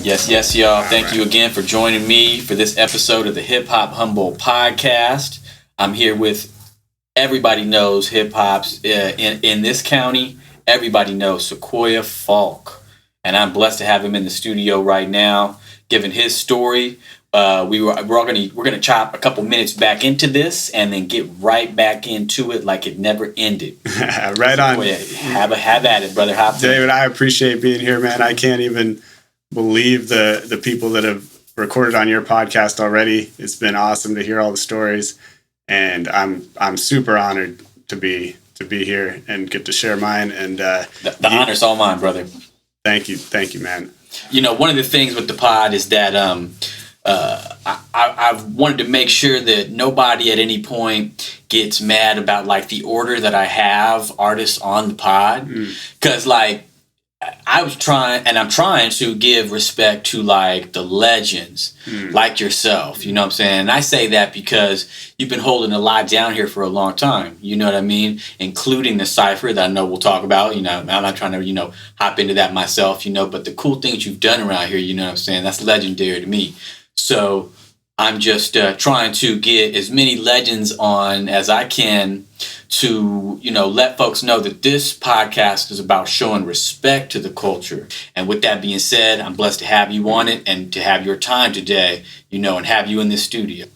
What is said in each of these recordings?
Yes, y'all. Thank you again for joining me for this episode of the Hip Hop Humboldt podcast. I'm here with everybody knows hip hops in this county. Everybody knows Sequoyah Faulk, and I'm blessed to have him in the studio right now, giving his story. We're gonna chop a couple minutes back into this and then get right back into it like it never ended. Right on. Have at it, brother. David, I appreciate being here, man. I can't even believe the people that have recorded on your podcast already. It's been awesome to hear all the stories, and I'm super honored to be here and get to share mine. And the honor's all mine, brother. Thank you, man. You know, one of the things with the pod is that I've wanted to make sure that nobody at any point gets mad about like the order that I have artists on the pod, because like I'm trying to give respect to like the legends like yourself, you know what I'm saying? And I say that because you've been holding a lot down here for a long time, you know what I mean? Including the cipher that I know we'll talk about, you know, I'm not trying to, hop into that myself, but the cool things you've done around here, you know what I'm saying? That's legendary to me. So I'm just trying to get as many legends on as I can to, let folks know that this podcast is about showing respect to the culture. And with that being said, I'm blessed to have you on it and to have your time today, and have you in this studio.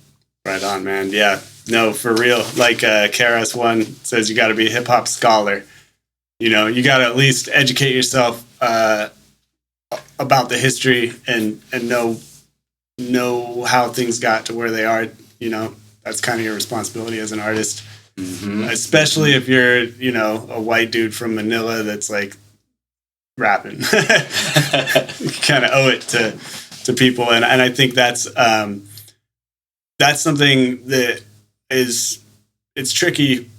Right on, man. Yeah, no, for real. Like KRS-One says, you got to be a hip hop scholar. You got to at least educate yourself about the history and know how things got to where they are. That's kind of your responsibility as an artist. Especially if you're, a white dude from Manila that's like rapping. You kind of owe it to people. And I think that's something that it's tricky.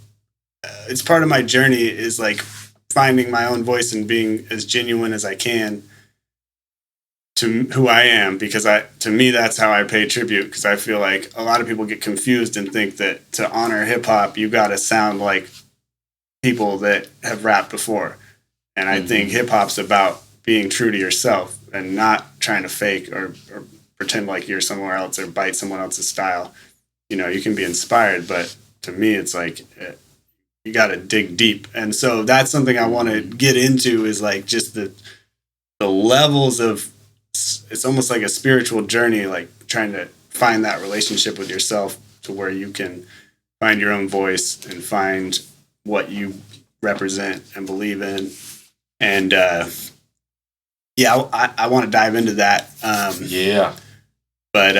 It's part of my journey is like finding my own voice and being as genuine as I can to who I am, because to me that's how I pay tribute, because I feel like a lot of people get confused and think that to honor hip hop you got to sound like people that have rapped before, and I think hip hop's about being true to yourself and not trying to fake or pretend like you're somewhere else or bite someone else's style. You can be inspired, but to me it's like you got to dig deep, and so that's something I want to get into, is like just the levels of, it's almost like a spiritual journey, like trying to find that relationship with yourself to where you can find your own voice and find what you represent and believe in. And I want to dive into that. But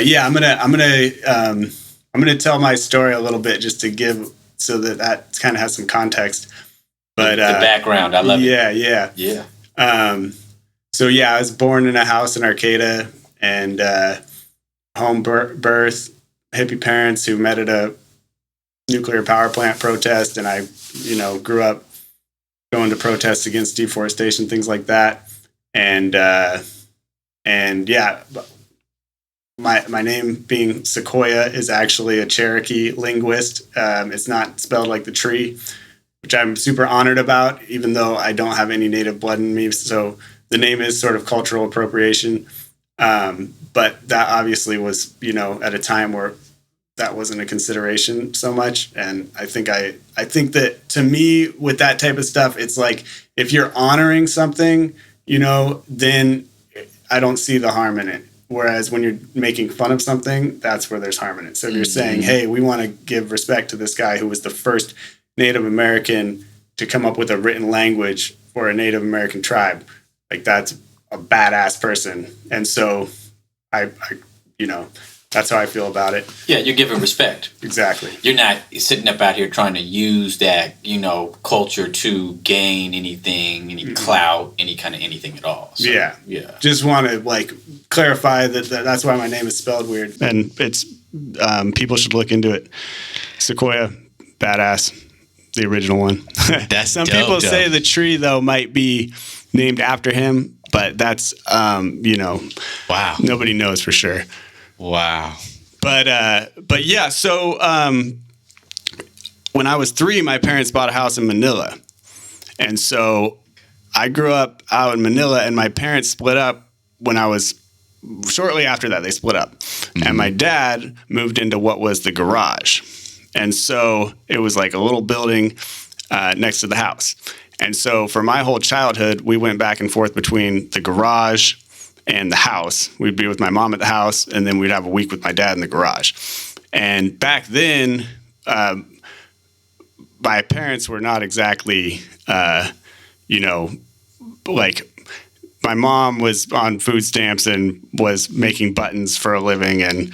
yeah, I'm gonna tell my story a little bit just to give, so that kind of has some context. But the background, I love it. Yeah. So I was born in a house in Arcata, and home birth, hippie parents who met at a nuclear power plant protest, and I, grew up going to protests against deforestation, things like that, and my name being Sequoyah is actually a Cherokee linguist. It's not spelled like the tree, which I'm super honored about, even though I don't have any native blood in me. So the name is sort of cultural appropriation, but that obviously was, at a time where that wasn't a consideration so much. And I think that to me, with that type of stuff, it's like if you're honoring something, then I don't see the harm in it. Whereas when you're making fun of something, that's where there's harm in it. So if you're saying, hey, we want to give respect to this guy who was the first Native American to come up with a written language for a Native American tribe, like that's a badass person. And so I that's how I feel about it. Yeah, you're giving respect. Exactly. You're not sitting up out here trying to use that, culture to gain anything, any clout, any kind of anything at all. So, yeah. Just want to clarify that's why my name is spelled weird. And it's people should look into it. Sequoyah, badass, the original one. That's some people say the tree though might be named after him, but that's wow, nobody knows for sure. Wow. But yeah, so when I was 3, my parents bought a house in Manila. And so I grew up out in Manila, and my parents split up when I was shortly after that, they split up, and my dad moved into what was the garage. And so it was like a little building next to the house. And so for my whole childhood, we went back and forth between the garage and the house. We'd be with my mom at the house, and then we'd have a week with my dad in the garage. And back then, my parents were not exactly, like, my mom was on food stamps and was making buttons for a living, and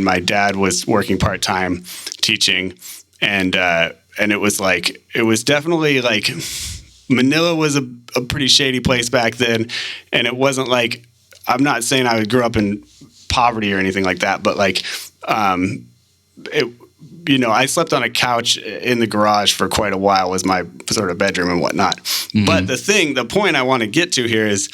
my dad was working part-time teaching, and it was definitely like Manila was a pretty shady place back then, and it wasn't like, I'm not saying I grew up in poverty or anything like that, but like I slept on a couch in the garage for quite a while, was my sort of bedroom and whatnot. But the point I want to get to here is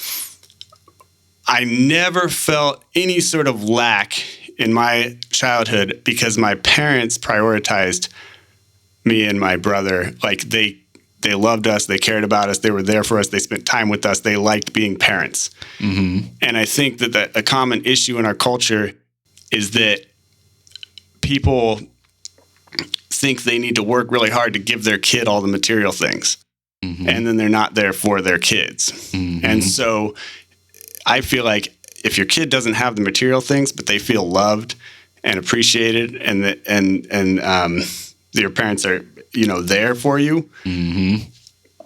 I never felt any sort of lack in my childhood because my parents prioritized me and my brother. Like they loved us, they cared about us, they were there for us, they spent time with us, they liked being parents. And I think that a common issue in our culture is that people think they need to work really hard to give their kid all the material things. And then they're not there for their kids. And so I feel like if your kid doesn't have the material things, but they feel loved and appreciated, and your parents are, there for you,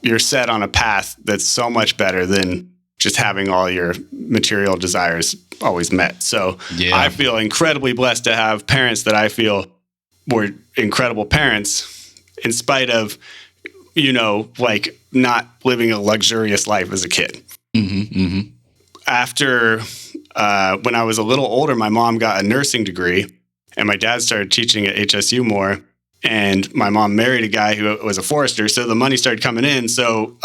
you're set on a path that's so much better than just having all your material desires always met. So I feel incredibly blessed to have parents that I feel were incredible parents in spite of, like not living a luxurious life as a kid. After, when I was a little older, my mom got a nursing degree and my dad started teaching at HSU more. And my mom married a guy who was a forester, so the money started coming in. So,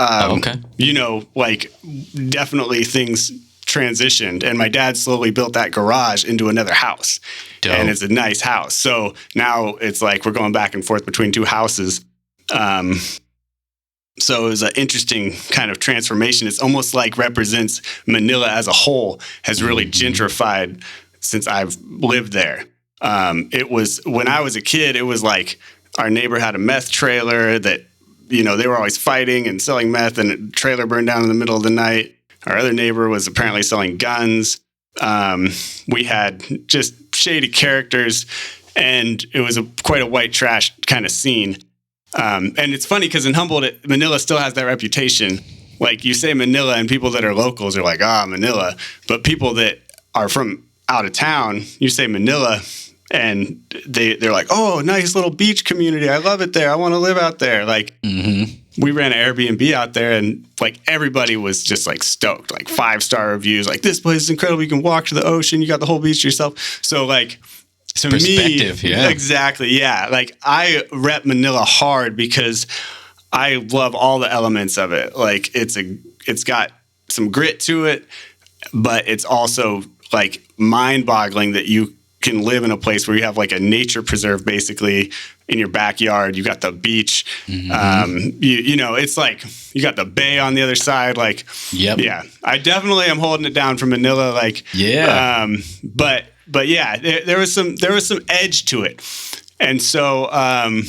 definitely things transitioned. And my dad slowly built that garage into another house. Dope. And it's a nice house. So now it's like we're going back and forth between two houses. So it was an interesting kind of transformation. It's almost like represents Manila as a whole has really gentrified since I've lived there. It was, when I was a kid, it was like our neighbor had a meth trailer that, they were always fighting and selling meth, and a trailer burned down in the middle of the night. Our other neighbor was apparently selling guns. We had just shady characters, and it was quite a white trash kind of scene. And it's funny because in Humboldt, Manila still has that reputation. Like you say Manila and people that are locals are like, Manila. But people that are from out of town, you say Manila, and they're like, oh, nice little beach community. I love it there. I want to live out there. Like we ran an Airbnb out there, and like everybody was just like stoked, like 5-star reviews. Like, this place is incredible. You can walk to the ocean. You got the whole beach to yourself. So like, to perspective, me, yeah. Exactly. Yeah. Like I rep Manila hard because I love all the elements of it. Like it's got some grit to it, but it's also like mind-boggling that you can live in a place where you have like a nature preserve basically in your backyard. You got the beach. It's like you got the bay on the other side. Like, yeah, I definitely am holding it down from Manila. Like, but yeah, there was some edge to it. And so,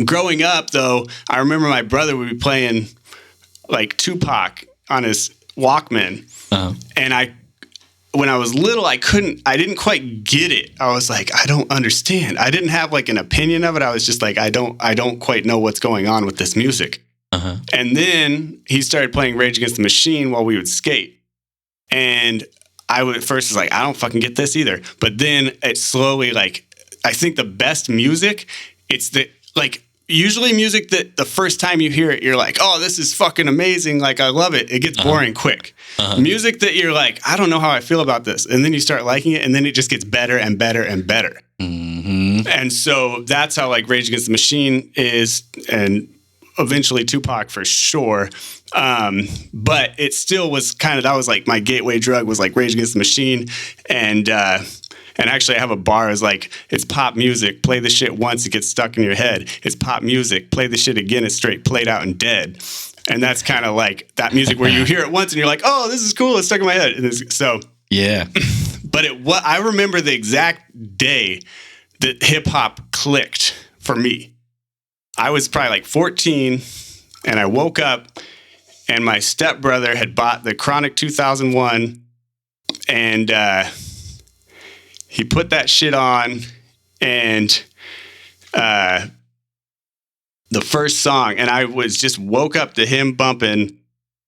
growing up though, I remember my brother would be playing like Tupac on his Walkman. And when I was little, I didn't quite get it. I was like, I don't understand. I didn't have like an opinion of it. I was just like, I don't quite know what's going on with this music. And then he started playing Rage Against the Machine while we would skate. And I would at first was like, I don't fucking get this either. But then it slowly, like, I think the best music, it's the, like, usually music that the first time you hear it, you're like, oh, this is fucking amazing. Like, I love it. It gets boring quick. Music that you're like, I don't know how I feel about this. And then you start liking it, and then it just gets better and better and better. And so that's how like Rage Against the Machine is, and eventually Tupac for sure. But it still was kind of, that was like my gateway drug was like Rage Against the Machine. And And actually I have a bar is like, it's pop music, play the shit once, it gets stuck in your head. It's pop music, play the shit again, it's straight played out and dead. And that's kind of like that music where you hear it once and you're like, oh, this is cool, it's stuck in my head. And so yeah. But I remember the exact day that hip hop clicked for me. I was probably like 14 and I woke up and my stepbrother had bought the Chronic 2001 and he put that shit on and the first song, and I was just woke up to him bumping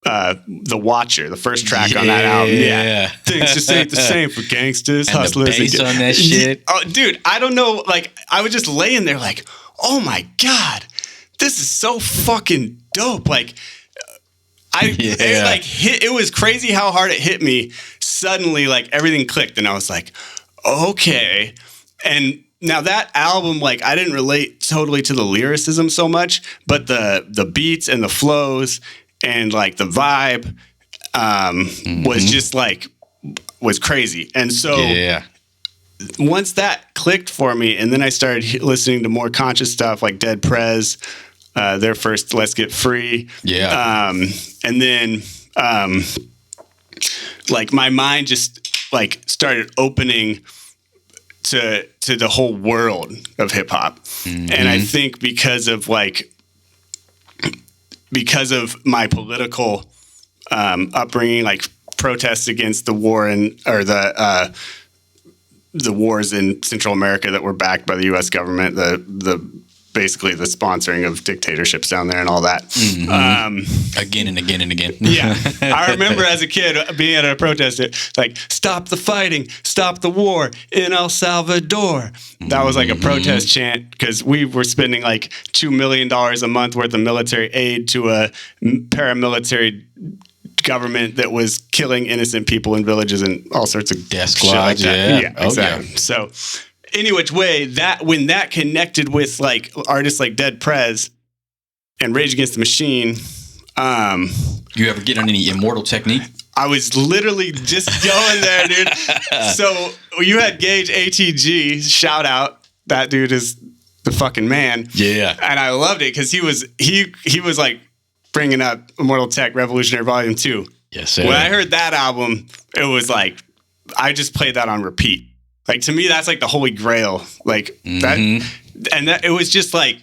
The Watcher, the first track on that album. Yeah. Things just ain't the same for gangsters, and hustlers. The bass on that shit. Oh, dude, I don't know. Like, I was just laying there like, oh my God, this is so fucking dope. Like, it was crazy how hard it hit me. Suddenly, like, everything clicked, and I was like, okay. And now that album, like, I didn't relate totally to the lyricism so much, but the beats and the flows and like the vibe was just like, was crazy. And so once that clicked for me, and then I started listening to more conscious stuff like Dead Prez, their first Let's Get Free. Yeah. And then like my mind just like started opening to the whole world of hip hop. And I think because of my political upbringing, like protests against the war or the wars in Central America that were backed by the U.S. government, the basically the sponsoring of dictatorships down there and all that. Again and again and again. Yeah. I remember as a kid being at a protest, like, stop the fighting, stop the war in El Salvador. That was like a protest chant because we were spending like $2 million a month worth of military aid to a paramilitary government that was killing innocent people in villages and all sorts of death shit like squads. that. Yeah, exactly. Yeah. So any which way, that when that connected with like artists like Dead Prez and Rage Against the Machine, you ever get on any Immortal Technique? I was literally just going there, dude. So you had Gage ATG, shout out. That dude is the fucking man. Yeah. And I loved it because he was like bringing up Immortal Tech Revolutionary Volume 2. Yes, sir. When I heard that album, it was like, I just played that on repeat. Like, to me, that's like the holy grail. Like that, and that it was just like,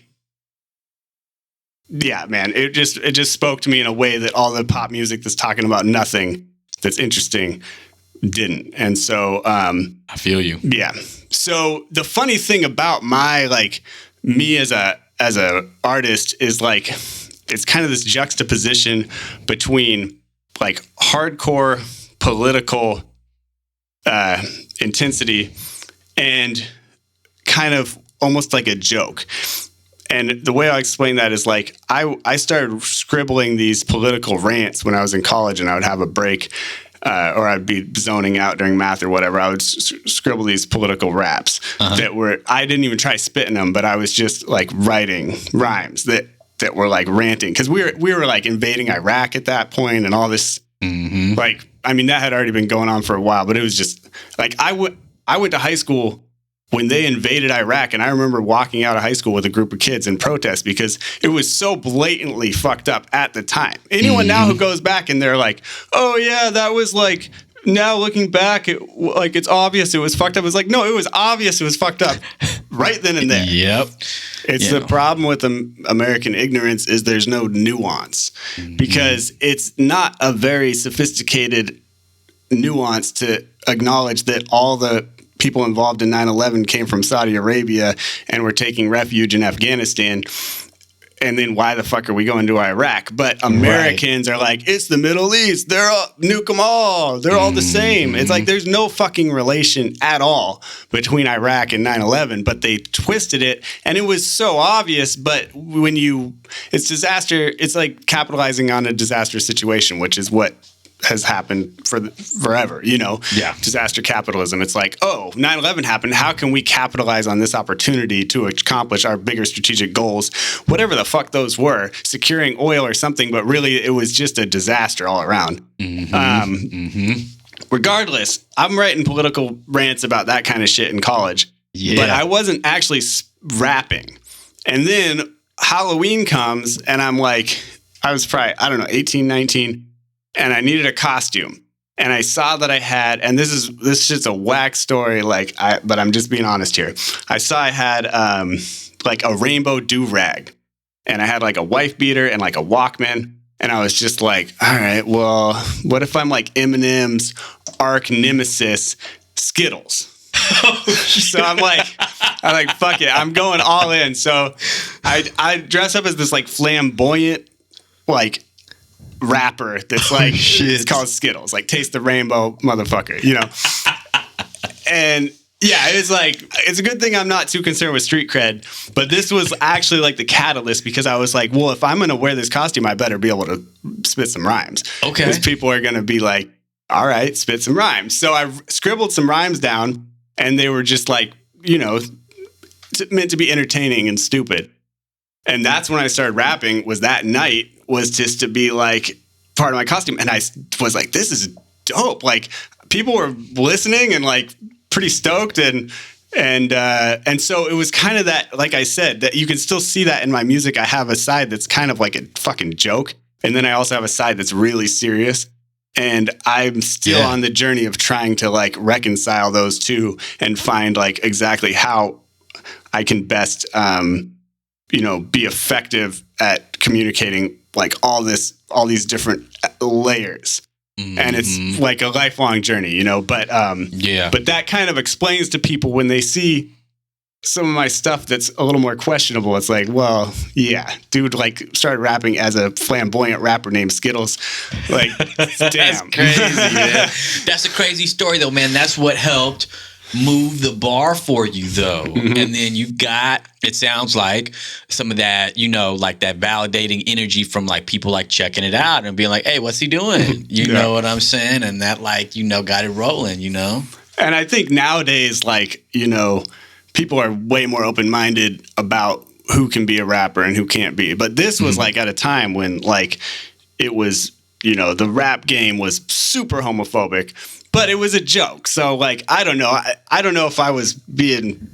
yeah, man, it just spoke to me in a way that all the pop music that's talking about nothing that's interesting didn't. And so, I feel you. Yeah. So the funny thing about me as a artist is like, it's kind of this juxtaposition between like hardcore political intensity and kind of almost like a joke. And the way I explain that is like I started scribbling these political rants when I was in college, and I would have a break or I'd be zoning out during math or whatever. I would scribble these political raps that were, I didn't even try spitting them, but I was just like writing rhymes that were like ranting, because we were like invading Iraq at that point and all this. Like, I mean, that had already been going on for a while, but it was just like I went to high school when they invaded Iraq, and I remember walking out of high school with a group of kids in protest because it was so blatantly fucked up at the time. Anyone now who goes back and they're like, oh yeah, that was like, now looking back, it's obvious it was fucked up. It was like, no, it was obvious it was fucked up right then and there. Yep. It's the problem with American ignorance is there's no nuance, because it's not a very sophisticated nuance to acknowledge that all the people involved in 9/11 came from Saudi Arabia and were taking refuge in Afghanistan. And then why the fuck are we going to Iraq? But Americans are like, it's the Middle East. They're all, nuke them all. They're all the same. It's like there's no fucking relation at all between Iraq and 9/11, but they twisted it. And it was so obvious. But when it's disaster, it's like capitalizing on a disaster situation, which is what has happened forever, disaster capitalism. It's like, oh, 9/11 happened. How can we capitalize on this opportunity to accomplish our bigger strategic goals, whatever the fuck those were, securing oil or something, but really it was just a disaster all around. regardless, I'm writing political rants about that kind of shit in college. Yeah. But I wasn't actually rapping. And then Halloween comes and I'm like, I was probably, I don't know, 18, 19, and I needed a costume. And I saw that I had, and this shit's a whack story, but I'm just being honest here. I saw I had like a rainbow do-rag, and I had like a wife beater and like a Walkman. And I was just like, all right, well, what if I'm like Eminem's arch nemesis, Skittles? So I'm like, fuck it, I'm going all in. So I dress up as this like flamboyant, like rapper that's like, it's called Skittles, like taste the rainbow, motherfucker, you know? And yeah, it was like, it's a good thing I'm not too concerned with street cred, but this was actually like the catalyst, because I was like, well, if I'm going to wear this costume, I better be able to spit some rhymes. Okay. Because people are going to be like, all right, spit some rhymes. So I scribbled some rhymes down, and they were just like, you know, meant to be entertaining and stupid. And that's when I started rapping, was that night, was just to be like part of my costume. And I was like, this is dope. Like, people were listening and like pretty stoked. And so it was kind of that, like I said, that you can still see that in my music. I have a side that's kind of like a fucking joke. And then I also have a side that's really serious. And I'm still on the journey of trying to like reconcile those two and find like exactly how I can best, you know, be effective at communicating like all these different layers. Mm-hmm. And it's like a lifelong journey, you know, but that kind of explains to people when they see some of my stuff that's a little more questionable. It's like, well, yeah, dude, like started rapping as a flamboyant rapper named Skittles. Like, damn. That's crazy, man. That's a crazy story though, man. That's what helped move the bar for you though. Mm-hmm. And then you got, it sounds like, some of that, you know, like that validating energy from like people like checking it out and being like, hey, what's he doing? You know what I'm saying? And that like, you know, got it rolling, you know? And I think nowadays, like, you know, people are way more open-minded about who can be a rapper and who can't be. But this was like at a time when like it was, you know, the rap game was super homophobic, but it was a joke. So like, I don't know. I don't know if I was being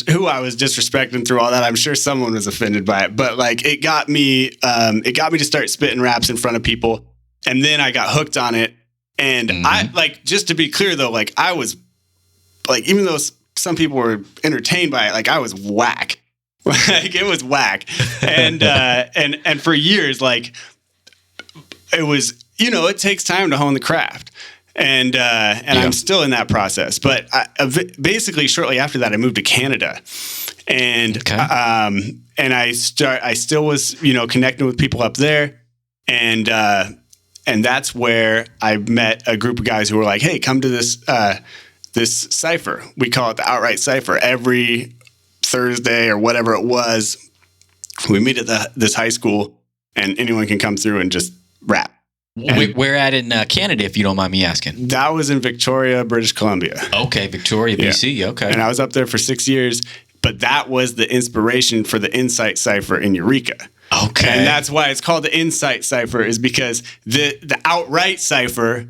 who I was disrespecting through all that. I'm sure someone was offended by it, but like it got me to start spitting raps in front of people. And then I got hooked on it. And I like, just to be clear though, like I was like, even though some people were entertained by it, like I was whack. Like it was whack. And for years, like it was, you know, it takes time to hone the craft. And I'm still in that process. But basically, shortly after that, I moved to Canada, and I still was, you know, connecting with people up there, and that's where I met a group of guys who were like, "Hey, come to this cipher. We call it the Outright Cipher. Every Thursday or whatever it was, we meet at this high school, and anyone can come through and just rap." Where at in Canada, if you don't mind me asking? That was in Victoria, British Columbia. Okay, Victoria, BC. Yeah. Okay. And I was up there for 6 years, but that was the inspiration for the Insight Cipher in Eureka. Okay. And that's why it's called the Insight Cipher, is because the Outright Cipher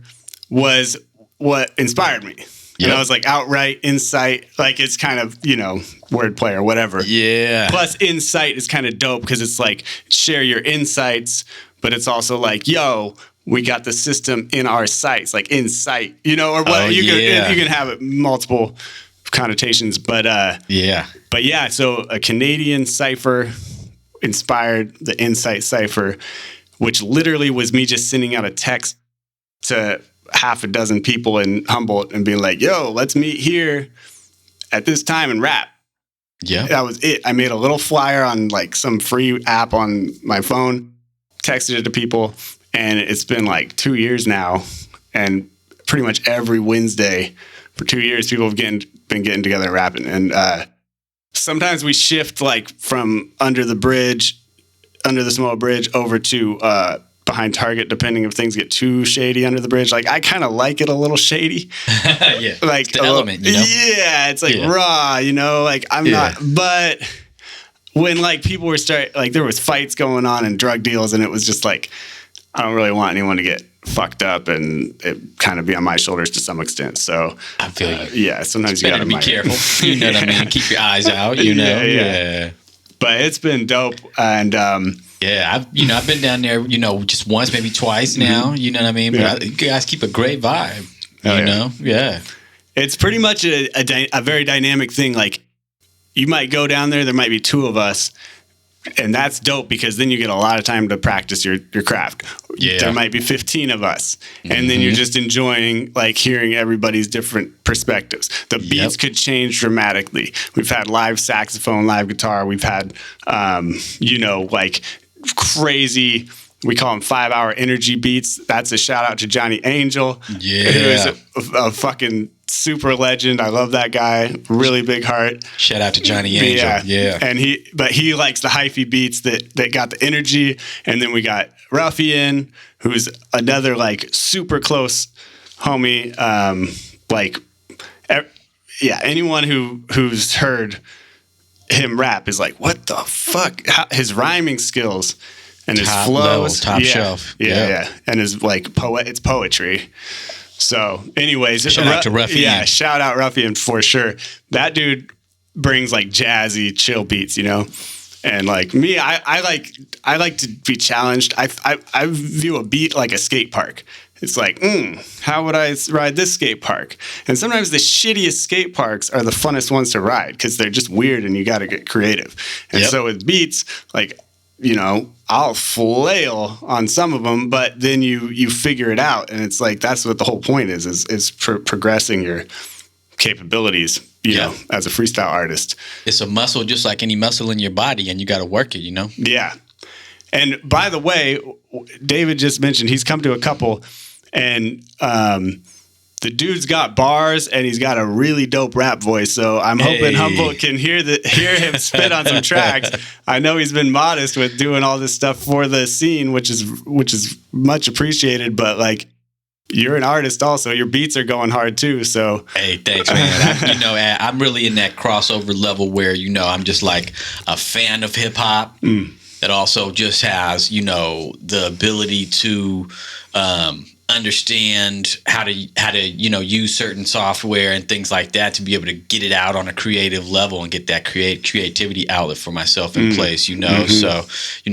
was what inspired me. Yep. And I was like, outright, insight, like it's kind of, you know, wordplay or whatever. Yeah. Plus, insight is kind of dope because it's like share your insights, but it's also like, yo, we got the system in our sights, like insight, you know, or what you can have it multiple connotations, but so a Canadian cipher inspired the Insight Cipher, which literally was me just sending out a text to half a dozen people in Humboldt and being like, yo, let's meet here at this time and rap. Yeah. That was it. I made a little flyer on like some free app on my phone, texted it to people, and it's been like 2 years now. And pretty much every Wednesday for 2 years, people have been getting together and rapping. And sometimes we shift like from under the Samoa Bridge over to behind Target, depending if things get too shady under the bridge. Like I kind of like it a little shady. Yeah. Like it's the element, you know? Yeah. It's like raw, you know, like I'm not, but when like people were like there was fights going on and drug deals, and it was just like, I don't really want anyone to get fucked up, and it kind of be on my shoulders to some extent. So I feel you. Yeah, sometimes you Better gotta to be careful. You know what I mean? Keep your eyes out. You know. Yeah. But it's been dope, and yeah, I've been down there, just once, maybe twice now. You know what I mean? But you guys keep a great vibe. You know? Yeah. It's pretty much a very dynamic thing. Like, you might go down there might be 2 of us, and that's dope because then you get a lot of time to practice your craft. Yeah. There might be 15 of us, and then you're just enjoying, like, hearing everybody's different perspectives. The beats could change dramatically. We've had live saxophone, live guitar. We've had, like, crazy, we call them 5-hour energy beats. That's a shout out to Johnny Angel, who is a fucking super legend. I love that guy. Really big heart. Shout out to Johnny Angel. Yeah. And he likes the hyphy beats that got the energy. And then we got Ruffian, who's another, like, super close homie. Anyone who's heard him rap is like, what the fuck? His rhyming skills and his flows, top shelf. Yeah. And his, like, it's poetry. So, anyways, shout out to Ruffian. Yeah, shout out Ruffian for sure. That dude brings, like, jazzy, chill beats, And, like, me, I like to be challenged. I view a beat like a skate park. It's like, how would I ride this skate park? And sometimes the shittiest skate parks are the funnest ones to ride because they're just weird and you got to get creative. And so with beats, like, I'll flail on some of them, but then you figure it out. And it's like, that's what the whole point is progressing your capabilities, as a freestyle artist. It's a muscle just like any muscle in your body, and you got to work it, Yeah. And by the way, David just mentioned he's come to a couple, and the dude's got bars and he's got a really dope rap voice. So I'm hoping Humboldt can hear him spit on some tracks. I know he's been modest with doing all this stuff for the scene, which is much appreciated. But, like, you're an artist also. Your beats are going hard too. So hey, thanks, man. I'm really in that crossover level where I'm just like a fan of hip hop. That also just has the ability to understand how to use certain software and things like that to be able to get it out on a creative level and get that creativity outlet for myself in place. So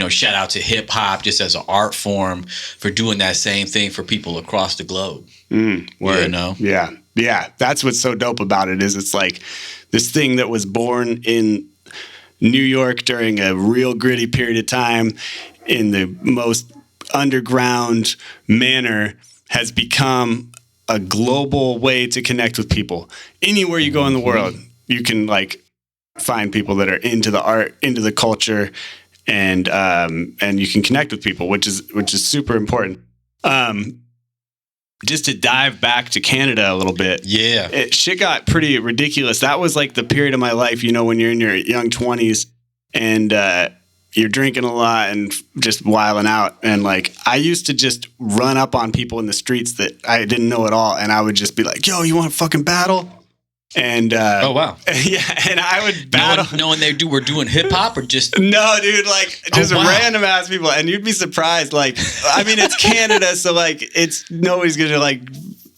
shout out to hip hop just as an art form for doing that same thing for people across the globe. Yeah, that's what's so dope about it is it's like this thing that was born in New York during a real gritty period of time in the most underground manner has become a global way to connect with people. Anywhere you go in the world, you can, like, find people that are into the art, into the culture, and you can connect with people, which is super important. Just to dive back to Canada a little bit. Yeah. Shit got pretty ridiculous. That was, like, the period of my life, when you're in your young 20s and you're drinking a lot and just wilding out. And, like, I used to just run up on people in the streets that I didn't know at all. And I would just be like, yo, you want to fucking battle? And oh, wow. Yeah, and I would battle. Knowing were doing hip hop or just no, dude, like just random ass people, and you'd be surprised. Like, I mean, it's Canada, so like it's nobody's gonna like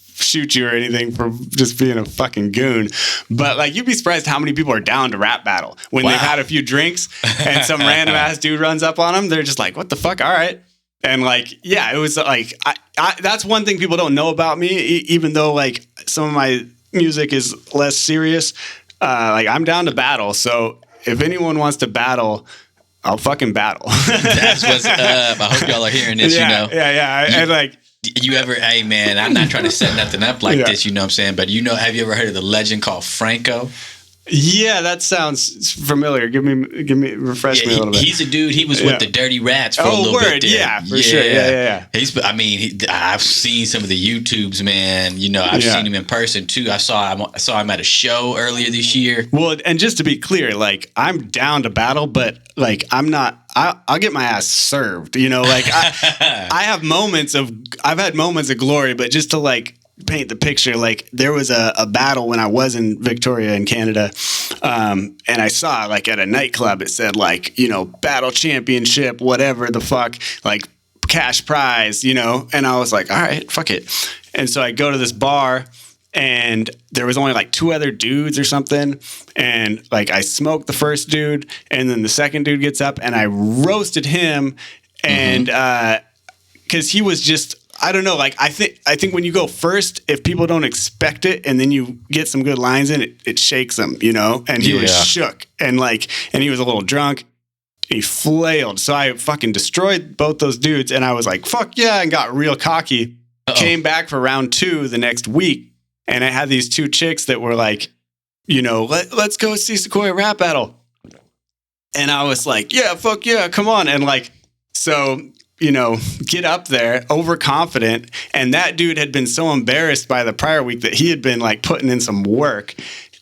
shoot you or anything for just being a fucking goon. But like you'd be surprised how many people are down to rap battle when they've had a few drinks and some random ass dude runs up on them. They're just like, what the fuck? All right. And like, yeah, it was like, I that's one thing people don't know about me, even though like some of my music is less serious. Like I'm down to battle. So if anyone wants to battle, I'll fucking battle. That's what's up. I hope y'all are hearing this, Yeah. And like, you ever, hey man, I'm not trying to set nothing up like this, you know what I'm saying? But have you ever heard of the legend called Franco? Yeah, that sounds familiar. Refresh me a little bit. He's a dude. He was with the Dirty Rats for a little bit there. Yeah, for sure. Yeah. I've seen some of the YouTubes, man. I've seen him in person too. I saw him at a show earlier this year. Well, and just to be clear, like I'm down to battle, but like I'm not. I'll get my ass served. Like I've had moments of glory, but just to like paint the picture, like there was a battle when I was in Victoria in Canada, and I saw like at a nightclub it said like battle championship whatever the fuck, like cash prize, you know? And I was like, all right, fuck it. And so I go to this bar, and there was only like 2 other dudes or something. And like I smoked the first dude, and then the second dude gets up, and I roasted him. And because he was just, I don't know, like I think when you go first, if people don't expect it and then you get some good lines in, it shakes them, you know? And he was shook, and he was a little drunk. He flailed. So I fucking destroyed both those dudes, and I was like, fuck yeah, and got real cocky. Came back for round 2 the next week, and I had these 2 chicks that were like, you know, let's go see Sequoyah rap battle. And I was like, yeah, fuck yeah, come on. And like, so, you know, get up there, overconfident. And that dude had been so embarrassed by the prior week that he had been like putting in some work.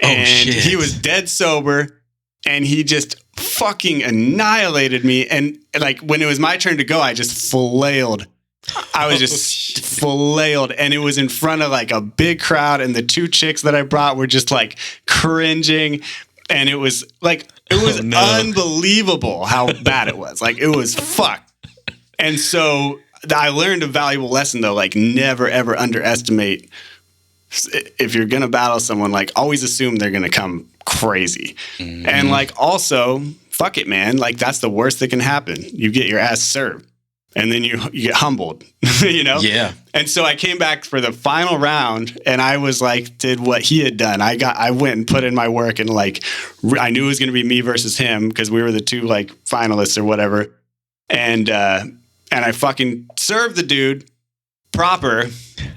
And he was dead sober, and he just fucking annihilated me. And like, when it was my turn to go, I just flailed. I was just flailed, and it was in front of like a big crowd, and the 2 chicks that I brought were just like cringing, and it was like, it was unbelievable how bad it was. Like, it was fucked. And so I learned a valuable lesson though, like never ever underestimate, if you're going to battle someone, like always assume they're going to come crazy. And like, also fuck it, man. Like, that's the worst that can happen. You get your ass served. And then you get humbled, you know? Yeah. And so I came back for the final round, and I was like, did what he had done. I went and put in my work, and like, I knew it was going to be me versus him, because we were the 2 like finalists or whatever. And I fucking served the dude proper.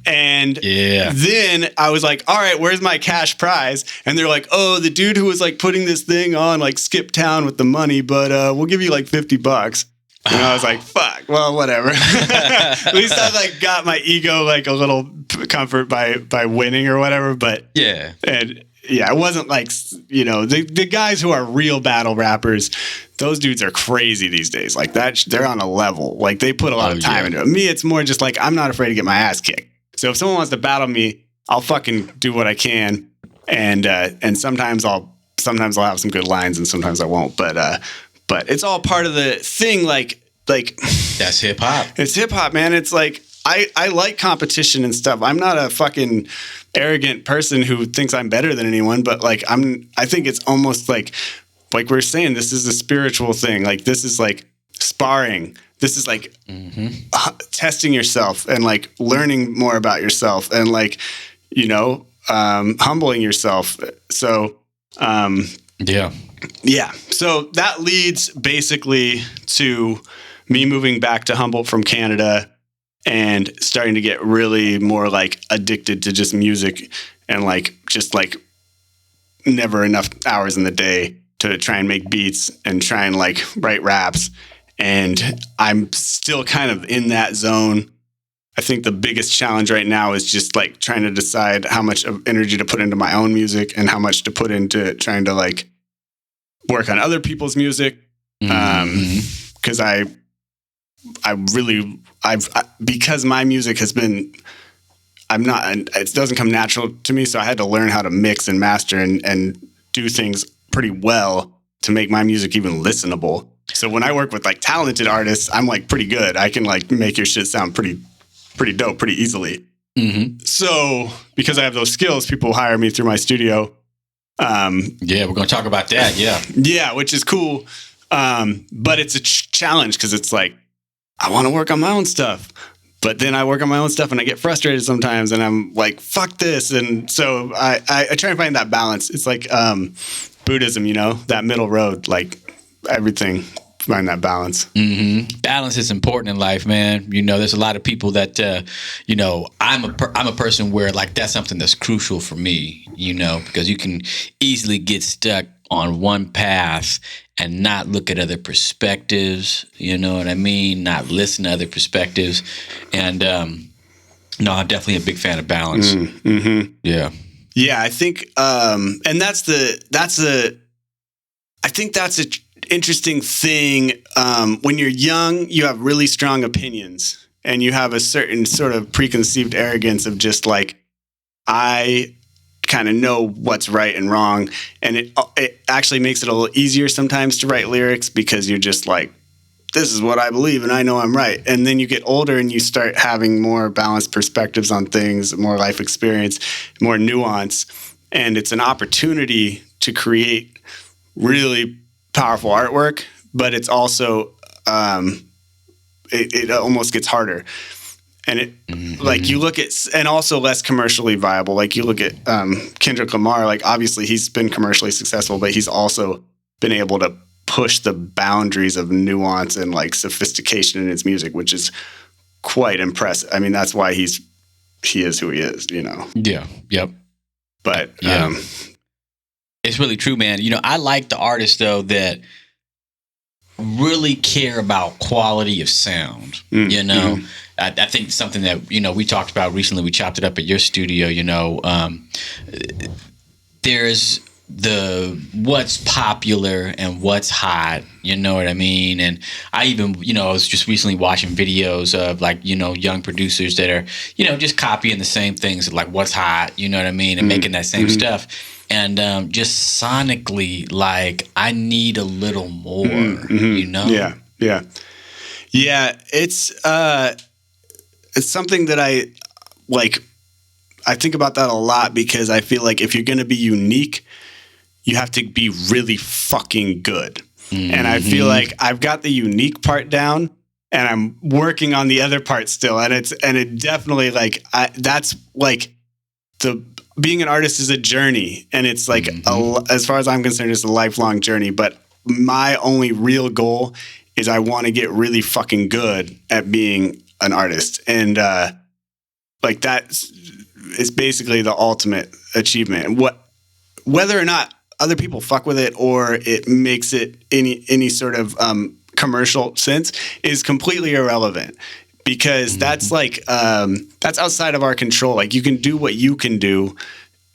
And then I was like, all right, where's my cash prize? And they're like, oh, the dude who was like putting this thing on like skipped town with the money, but we'll give you like $50. And I was like, fuck, well, whatever. At least I like got my ego like a little comfort by winning or whatever. But yeah. And yeah, it wasn't like, you know, the guys who are real battle rappers, those dudes are crazy these days. Like that, they're on a level. Like they put a lot of time into it. Me, it's more just like, I'm not afraid to get my ass kicked. So if someone wants to battle me, I'll fucking do what I can. And sometimes I'll have some good lines, and sometimes I won't. But it's all part of the thing. Like that's hip hop. It's hip hop, man. It's like, I like competition and stuff. I'm not a fucking arrogant person who thinks I'm better than anyone, but like, I think it's almost like we're saying, this is a spiritual thing. Like, this is like sparring. This is like testing yourself and like learning more about yourself, and like, you know, humbling yourself. So, yeah. So that leads basically to me moving back to Humboldt from Canada and starting to get really more like addicted to just music, and like just like never enough hours in the day to try and make beats and try and like write raps. And I'm still kind of in that zone. I think the biggest challenge right now is just like trying to decide how much of energy to put into my own music and how much to put into trying to like work on other people's music. Because because my music has been, it doesn't come natural to me. So I had to learn how to mix and master and do things pretty well to make my music even listenable. So when I work with like talented artists, I'm like pretty good. I can like make your shit sound pretty dope pretty easily. So because I have those skills, people hire me through my studio. Yeah, we're going to talk about that. Yeah. Yeah, which is cool. But it's a challenge, because it's like, I want to work on my own stuff, but then I work on my own stuff and I get frustrated sometimes, and I'm like, fuck this. And so I try and find that balance. It's like Buddhism, you know, that middle road, like everything, find that balance. Balance is important in life, man. You know, there's a lot of people that, you know, I'm a person where like that's something that's crucial for me, you know, because you can easily get stuck on one path and not look at other perspectives. You know what I mean? Not listen to other perspectives. And no, I'm definitely a big fan of balance. Yeah. Yeah, I think, and I think that's a interesting thing. When you're young, you have really strong opinions, and you have a certain sort of preconceived arrogance of just like, I kind of know what's right and wrong. And it actually makes it a little easier sometimes to write lyrics, because you're just like, this is what I believe and I know I'm right. And then you get older and you start having more balanced perspectives on things, more life experience, more nuance. And it's an opportunity to create really powerful artwork, but it's also, it almost gets harder. And it, like you look at, and also less commercially viable. Like you look at Kendrick Lamar, like obviously he's been commercially successful, but he's also been able to push the boundaries of nuance and like sophistication in his music, which is quite impressive. I mean, that's why he is who he is, you know? Yeah. Yep. But yeah. It's really true, man. You know, I like the artists though that really care about quality of sound, you know? I think something that, you know, we talked about recently, we chopped it up at your studio, you know, there's the what's popular and what's hot, you know what I mean? And I even, you know, I was just recently watching videos of like, you know, young producers that are, you know, just copying the same things, like what's hot, you know what I mean? And making that same stuff. And just sonically, like, I need a little more, you know? Yeah, yeah. Yeah, it's something that I think about that a lot because I feel like if you're going to be unique, you have to be really fucking good. And I feel like I've got the unique part down and I'm working on the other part still. And it definitely like, that's like being an artist is a journey. And it's like, as far as I'm concerned, it's a lifelong journey. But my only real goal is I want to get really fucking good at being an artist. And like that is basically the ultimate achievement. Whether or not other people fuck with it or it makes it any sort of commercial sense is completely irrelevant because that's like that's outside of our control. Like you can do what you can do,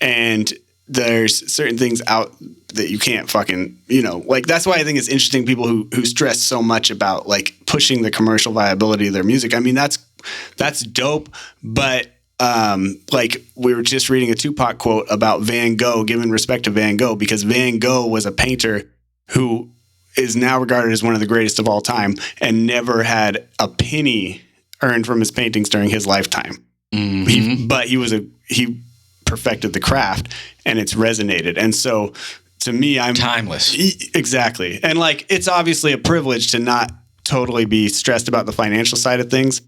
and there's certain things out that you can't fucking, you know, like that's why I think it's interesting people who stress so much about like pushing the commercial viability of their music. I mean, that's dope, but like we were just reading a Tupac quote about Van Gogh, giving respect to Van Gogh, because Van Gogh was a painter who is now regarded as one of the greatest of all time and never had a penny earned from his paintings during his lifetime. But he perfected the craft and it's resonated. And so to me, I'm timeless. Exactly. And like, it's obviously a privilege to not totally be stressed about the financial side of things.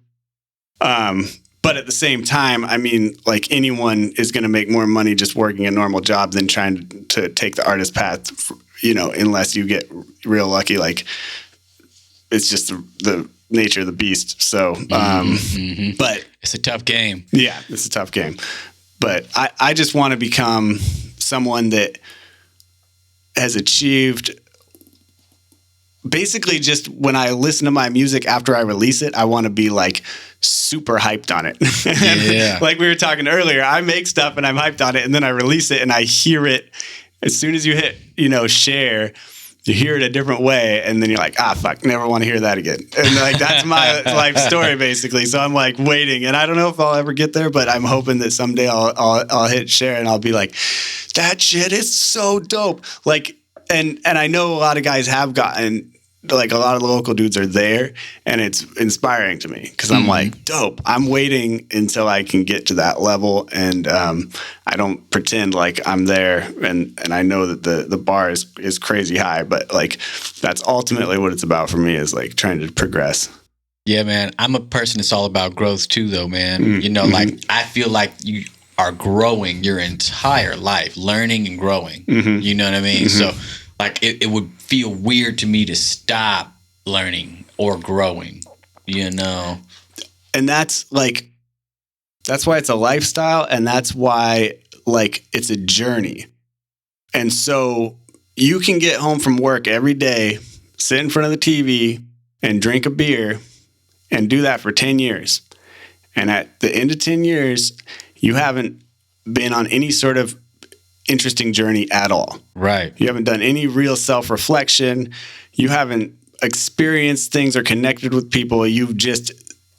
But at the same time, I mean, like anyone is going to make more money just working a normal job than trying to take the artist path, you know, unless you get real lucky. Like it's just the nature of the beast. So, but it's a tough game. Yeah, it's a tough game. But I just want to become someone that has achieved basically just when I listen to my music after I release it, I want to be like super hyped on it. Yeah. Like we were talking earlier, I make stuff and I'm hyped on it and then I release it and I hear it as soon as you hit, you know, share, you hear it a different way and then you're like, fuck, never want to hear that again. And like, that's my life story basically. So I'm like waiting and I don't know if I'll ever get there, but I'm hoping that someday I'll hit share and I'll be like, that shit is so dope. Like, and I know a lot of guys have gotten, like a lot of the local dudes are there and it's inspiring to me because I'm like, dope. I'm waiting until I can get to that level and I don't pretend like I'm there and I know that the bar is crazy high, but like that's ultimately what it's about for me is like trying to progress. Yeah, man. I'm a person that's all about growth too though, man. You know, like I feel like you are growing your entire life, learning and growing. You know what I mean? So like it would feel weird to me to stop learning or growing, you know? And that's why it's a lifestyle and that's why like it's a journey. And so you can get home from work every day, sit in front of the TV and drink a beer and do that for 10 years. And at the end of 10 years, you haven't been on any sort of interesting journey at all. Right. You haven't done any real self-reflection. You haven't experienced things or connected with people. You've just,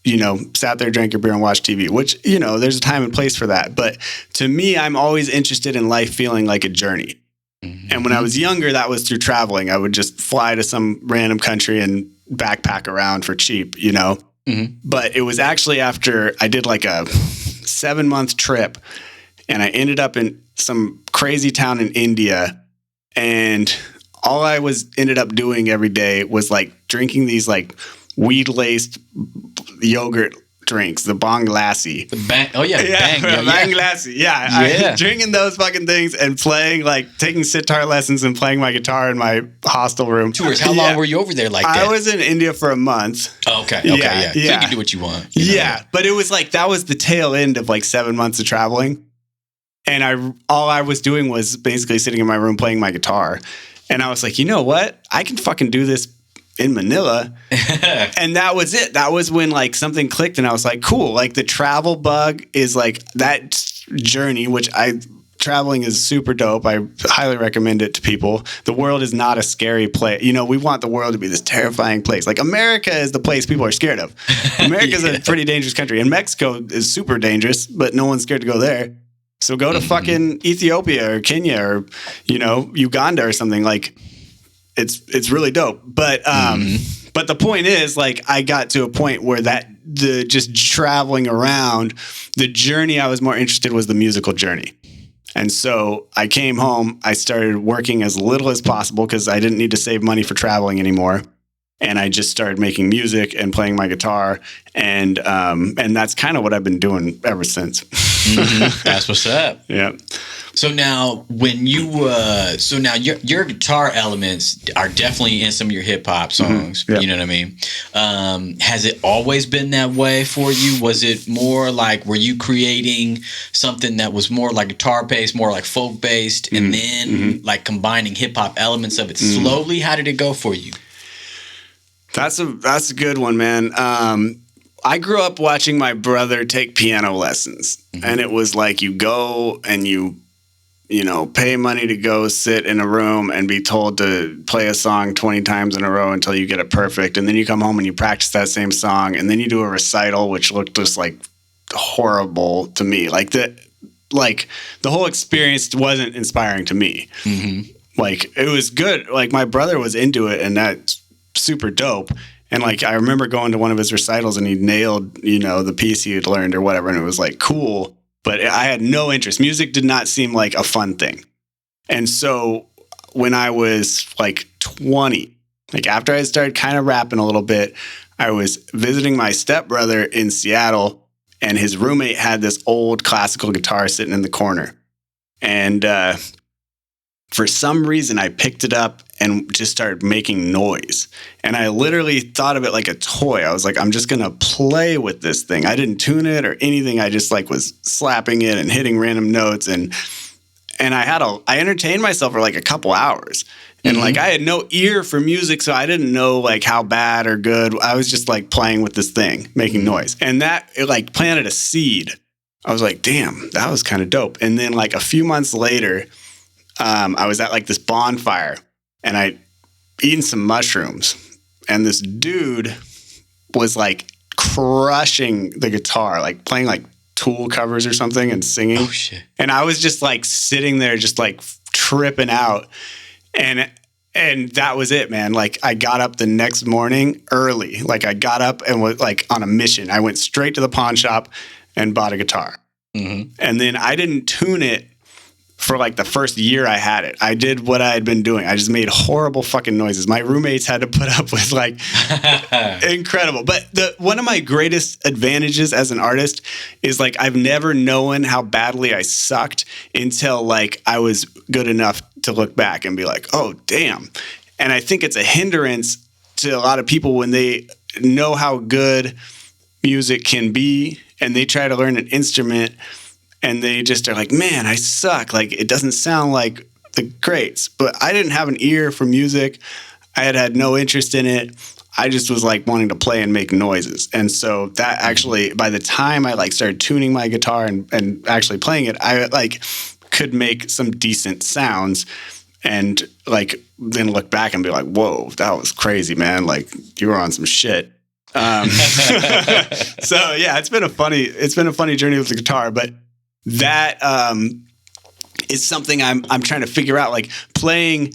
you know, sat there, drank your beer and watched TV, which, you know, there's a time and place for that. But to me, I'm always interested in life feeling like a journey. And when I was younger, that was through traveling. I would just fly to some random country and backpack around for cheap, you know? Mm-hmm. But it was actually after I did like a 7-month trip, and I ended up in some crazy town in India, and all I ended up doing every day was like drinking these like weed-laced yogurt drinks, the Bang Lassi. Bang Lassi. Yeah. Drinking those fucking things and playing, like taking sitar lessons and playing my guitar in my hostel room. Tours. How long were you over there like that? I was in India for a month. Oh, okay. So you can do what you want. But it was like, that was the tail end of like 7 months of traveling. And all I was doing was basically sitting in my room playing my guitar. And I was like, you know what? I can fucking do this in Manila. And that was it. That was when like something clicked and I was like, cool. Like the travel bug is like that journey, traveling is super dope. I highly recommend it to people. The world is not a scary place. You know, we want the world to be this terrifying place. Like America is the place people are scared of. America's a pretty dangerous country, and Mexico is super dangerous, but no one's scared to go there. So go to fucking Ethiopia or Kenya or, you know, Uganda or something. Like it's really dope. But but the point is, like, I got to a point where the just traveling around, the journey I was more interested was the musical journey. And so I came home, I started working as little as possible because I didn't need to save money for traveling anymore. And I just started making music and playing my guitar. And that's kind of what I've been doing ever since. That's what's up. Yeah. So now when your guitar elements are definitely in some of your hip hop songs. Yeah. You know what I mean? Has it always been that way for you? Was it more like, were you creating something that was more like guitar based, more like folk based, and then like combining hip hop elements of it slowly? How did it go for you? That's a good one, man. I grew up watching my brother take piano lessons, and it was like you go and you pay money to go sit in a room and be told to play a song 20 times in a row until you get it perfect, and then you come home and you practice that same song, and then you do a recital, which looked just like horrible to me. Like the whole experience wasn't inspiring to me. Like it was good. Like my brother was into it, and that's super dope. And like I remember going to one of his recitals and he nailed, the piece he had learned or whatever, and it was like cool, but I had no interest. Music did not seem like a fun thing. And so when I was like 20, like after I started kind of rapping a little bit, I was visiting my stepbrother in Seattle, and his roommate had this old classical guitar sitting in the corner. And for some reason, I picked it up and just started making noise. And I literally thought of it like a toy. I was like, I'm just going to play with this thing. I didn't tune it or anything. I just like was slapping it and hitting random notes. And I entertained myself for like a couple hours. And like I had no ear for music, so I didn't know like how bad or good. I was just like playing with this thing, making noise. And it like planted a seed. I was like, damn, that was kind of dope. And then like a few months later, I was at like this bonfire and I'd eaten some mushrooms, and this dude was like crushing the guitar, like playing like Tool covers or something and singing. Oh shit. And I was just like sitting there just like tripping out. And that was it, man. Like I got up the next morning early. Like I got up and was like on a mission. I went straight to the pawn shop and bought a guitar. And then I didn't tune it for like the first year I had it. I did what I had been doing. I just made horrible fucking noises. My roommates had to put up with like incredible. But one of my greatest advantages as an artist is like I've never known how badly I sucked until like I was good enough to look back and be like, oh damn. And I think it's a hindrance to a lot of people when they know how good music can be and they try to learn an instrument. And they just are like, man, I suck. Like, it doesn't sound like the greats. But I didn't have an ear for music. I had no interest in it. I just was like wanting to play and make noises. And so that actually, by the time I like started tuning my guitar and actually playing it, I like could make some decent sounds and like then look back and be like, whoa, that was crazy, man. Like you were on some shit. So yeah, it's been a funny journey with the guitar, but that is something I'm trying to figure out, like playing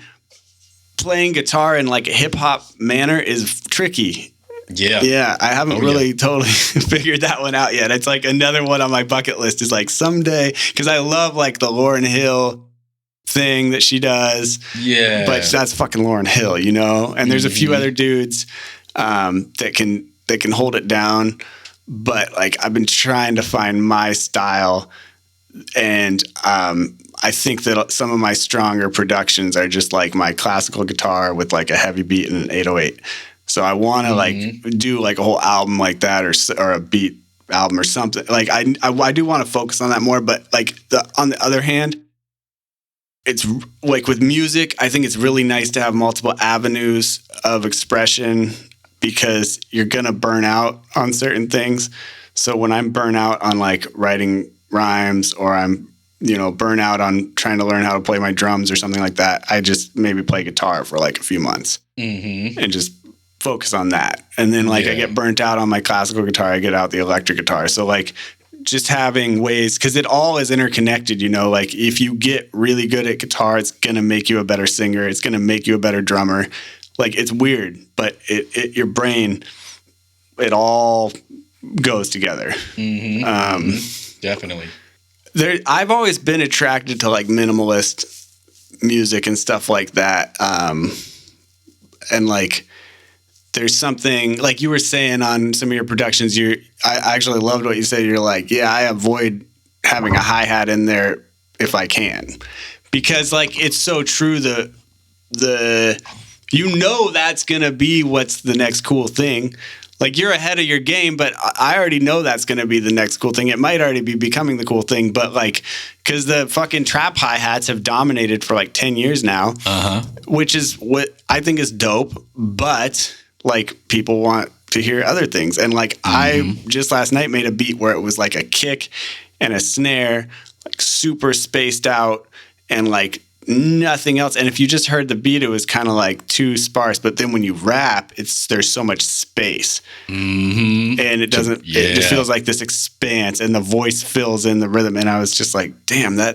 playing guitar in like a hip hop manner is tricky. Yeah, I haven't really totally figured that one out yet. It's like another one on my bucket list is like someday, because I love like the Lauryn Hill thing that she does. Yeah, but that's fucking Lauryn Hill, you know. And there's a few other dudes that can hold it down, but like I've been trying to find my style, and I think that some of my stronger productions are just like my classical guitar with like a heavy beat and an 808. So I want to like do like a whole album like that, or a beat album or something. Like I do want to focus on that more, but like on the other hand, it's like with music, I think it's really nice to have multiple avenues of expression, because you're going to burn out on certain things. So when I'm burnt out on like writing rhymes, or I'm, you know, burnt out on trying to learn how to play my drums or something like that, I just maybe play guitar for like a few months and just focus on that. And then like I get burnt out on my classical guitar, I get out the electric guitar. So like just having ways, because it all is interconnected, you know, like if you get really good at guitar, it's going to make you a better singer. It's going to make you a better drummer. Like it's weird, but your brain, it all goes together. Definitely. I've always been attracted to like minimalist music and stuff like that. And like, there's something like you were saying on some of your productions, I actually loved what you said. You're like, yeah, I avoid having a hi-hat in there if I can, because like, it's so true. You know, that's going to be what's the next cool thing. Like you're ahead of your game, but I already know that's going to be the next cool thing. It might already be becoming the cool thing, but like, cause the fucking trap hi-hats have dominated for like 10 years now, which is what I think is dope, but like people want to hear other things. And like I just last night made a beat where it was like a kick and a snare, like super spaced out and like nothing else. And if you just heard the beat, it was kind of like too sparse. But then when you rap, there's so much space, and it doesn't. It just feels like this expanse, and the voice fills in the rhythm. And I was just like, damn, I'm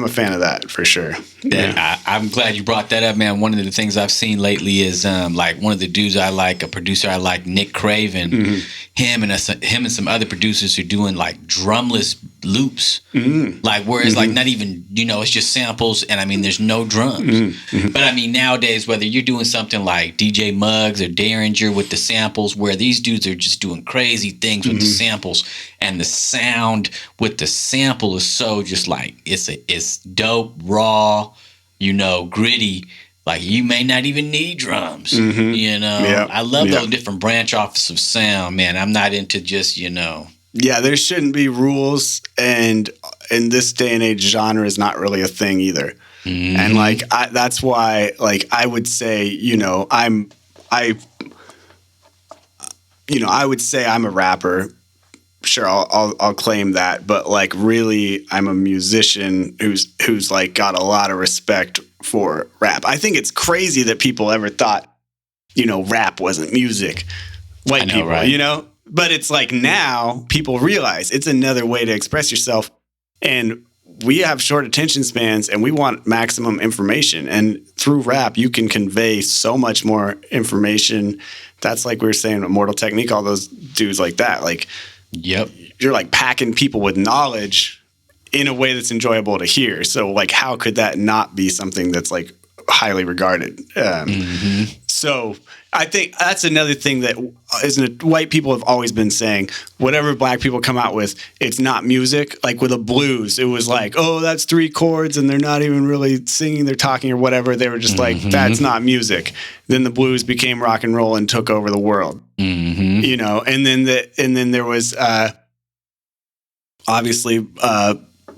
a fan of that for sure. I'm glad you brought that up, man. One of the things I've seen lately is like one of the dudes I like, a producer I like, Nick Craven. Him and some other producers are doing like drumless loops, like where it's like not even, you know, it's just samples, and I mean there's no drums. But I mean nowadays, whether you're doing something like DJ Muggs or Derringer with the samples, where these dudes are just doing crazy things with the samples, and the sound with the sample is so just like it's dope, raw, you know, gritty. Like you may not even need drums, you know. I love those different branch offs of sound, man. I'm not into just, you know. Yeah, there shouldn't be rules, and in this day and age, genre is not really a thing either. And like that's why, like I would say, you know, I would say I'm a rapper. Sure, I'll claim that, but like really, I'm a musician who's like got a lot of respect for rap. I think it's crazy that people ever thought, you know, rap wasn't music. White people, right? You know, but it's like now people realize it's another way to express yourself, and we have short attention spans, and we want maximum information. And through rap, you can convey so much more information. That's like we were saying, Immortal Technique, all those dudes like that, like. Yep. You're like packing people with knowledge in a way that's enjoyable to hear. So like, how could that not be something that's like highly regarded? So I think that's another thing that white people have always been saying, whatever black people come out with, it's not music. Like with a blues, it was like, oh, that's 3 chords and they're not even really singing, they're talking or whatever. They were just like, that's not music. Then the blues became rock and roll and took over the world, you know? And then there was, obviously,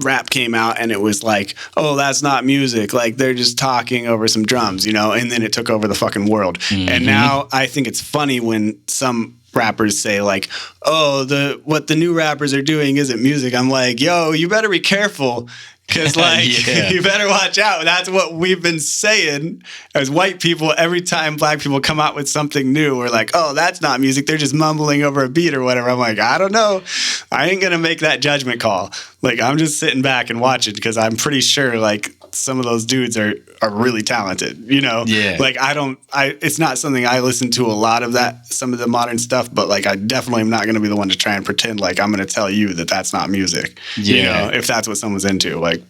rap came out and it was like, oh, that's not music. Like they're just talking over some drums, you know, and then it took over the fucking world. And now I think it's funny when some rappers say like, oh, what the new rappers are doing isn't music. I'm like, yo, you better be careful. Because, like, you better watch out. That's what we've been saying as white people. Every time black people come out with something new, we're like, oh, that's not music. They're just mumbling over a beat or whatever. I'm like, I don't know. I ain't going to make that judgment call. Like, I'm just sitting back and watching because I'm pretty sure like some of those dudes are really talented, you know? Yeah. Like, it's not something I listen to a lot of some of the modern stuff, but like, I definitely am not going to be the one to try and pretend like I'm going to tell you that that's not music, you know, if that's what someone's into. Like,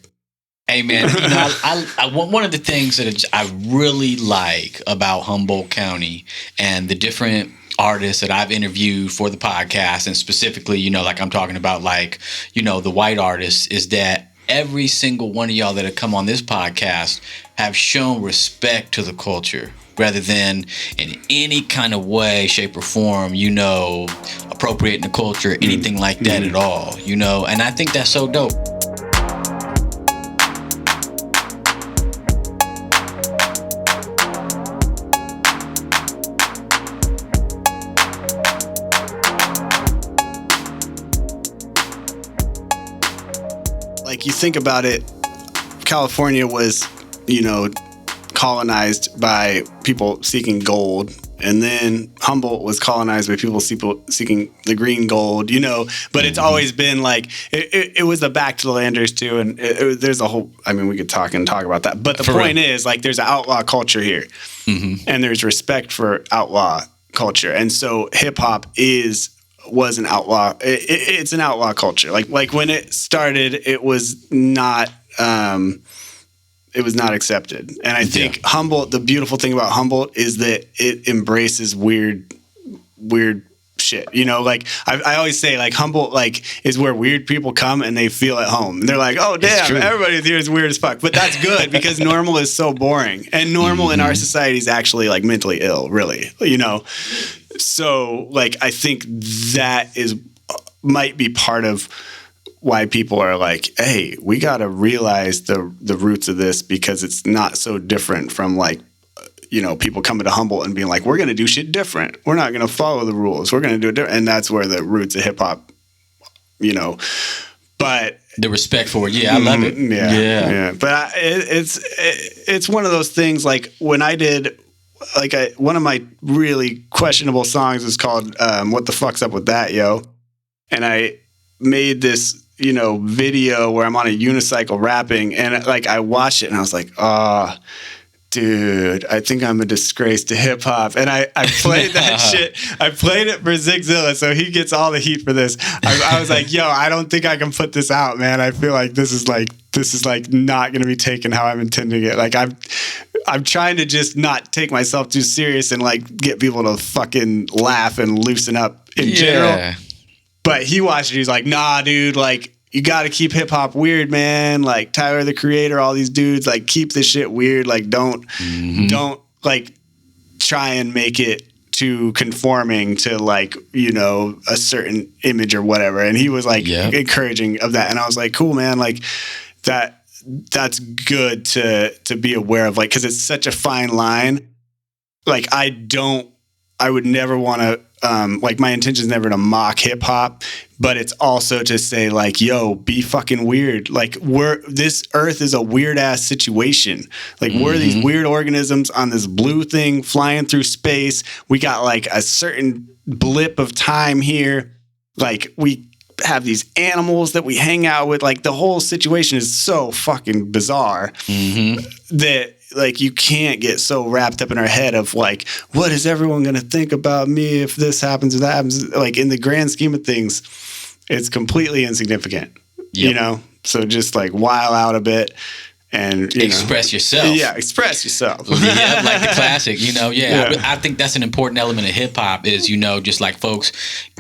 hey man, you know, I one of the things that I really like about Humboldt County and the different artists that I've interviewed for the podcast, and specifically, you know, like I'm talking about, like, you know, the white artists, is that every single one of y'all that have come on this podcast have shown respect to the culture rather than in any kind of way, shape, or form, you know, appropriating the culture, anything like that at all, you know, and I think that's so dope. Like, you think about it, California was, you know, colonized by people seeking gold. And then Humboldt was colonized by people seeking the green gold, you know. But it's always been like, it was the back to the landers too. And there's a whole, I mean, we could talk about that. But the point is, like, there's an outlaw culture here. And there's respect for outlaw culture. And so hip hop was an outlaw. It's an outlaw culture. Like when it started, it was not accepted. And I think Humboldt, the beautiful thing about Humboldt is that it embraces weird shit. You know, like I always say, like, Humboldt, like, is where weird people come and they feel at home. They're like, oh damn, everybody here is weird as fuck. But that's good because normal is so boring. And normal in our society is actually like mentally ill, really, you know. So, like, I think that might be part of why people are like, hey, we got to realize the roots of this because it's not so different from, like, you know, people coming to Humboldt and being like, we're going to do shit different. We're not going to follow the rules. We're going to do it different. And that's where the roots of hip hop, you know, but the respect for it. Yeah, I love it. Yeah. But it's one of those things, like, when I did, like, one of my really questionable songs is called What the Fuck's Up With That, Yo? And I made this, you know, video where I'm on a unicycle rapping, and like I watched it and I was like, dude, I think I'm a disgrace to hip hop. And I played that shit. I played it for Zigzilla, so he gets all the heat for this. I was like, yo, I don't think I can put this out, man. I feel like this is not going to be taken how I'm intending it. Like, I'm trying to just not take myself too serious and, like, get people to fucking laugh and loosen up in general. But he watched it. He's like, nah, dude, like, you got to keep hip hop weird, man. Like, Tyler, the Creator, all these dudes, like, keep this shit weird. Like, don't like try and make it too conforming to, like, you know, a certain image or whatever. And he was like encouraging of that. And I was like, cool, man. Like, that's good to be aware of, like, because it's such a fine line. Like, I would never want to, like, my intention is never to mock hip hop, but it's also to say, like, yo, be fucking weird. Like, this earth is a weird ass situation. Like, we're these weird organisms on this blue thing flying through space. We got, like, a certain blip of time here. Like, we have these animals that we hang out with. Like, the whole situation is so fucking bizarre that, like, you can't get so wrapped up in our head of, like, what is everyone going to think about me if this happens or that happens? Like, in the grand scheme of things, it's completely insignificant, you know? So just, like, while out a bit and express yourself. Yeah, express yourself. Yeah, like the classic, you know. Yeah. I think that's an important element of hip hop is, you know, just like folks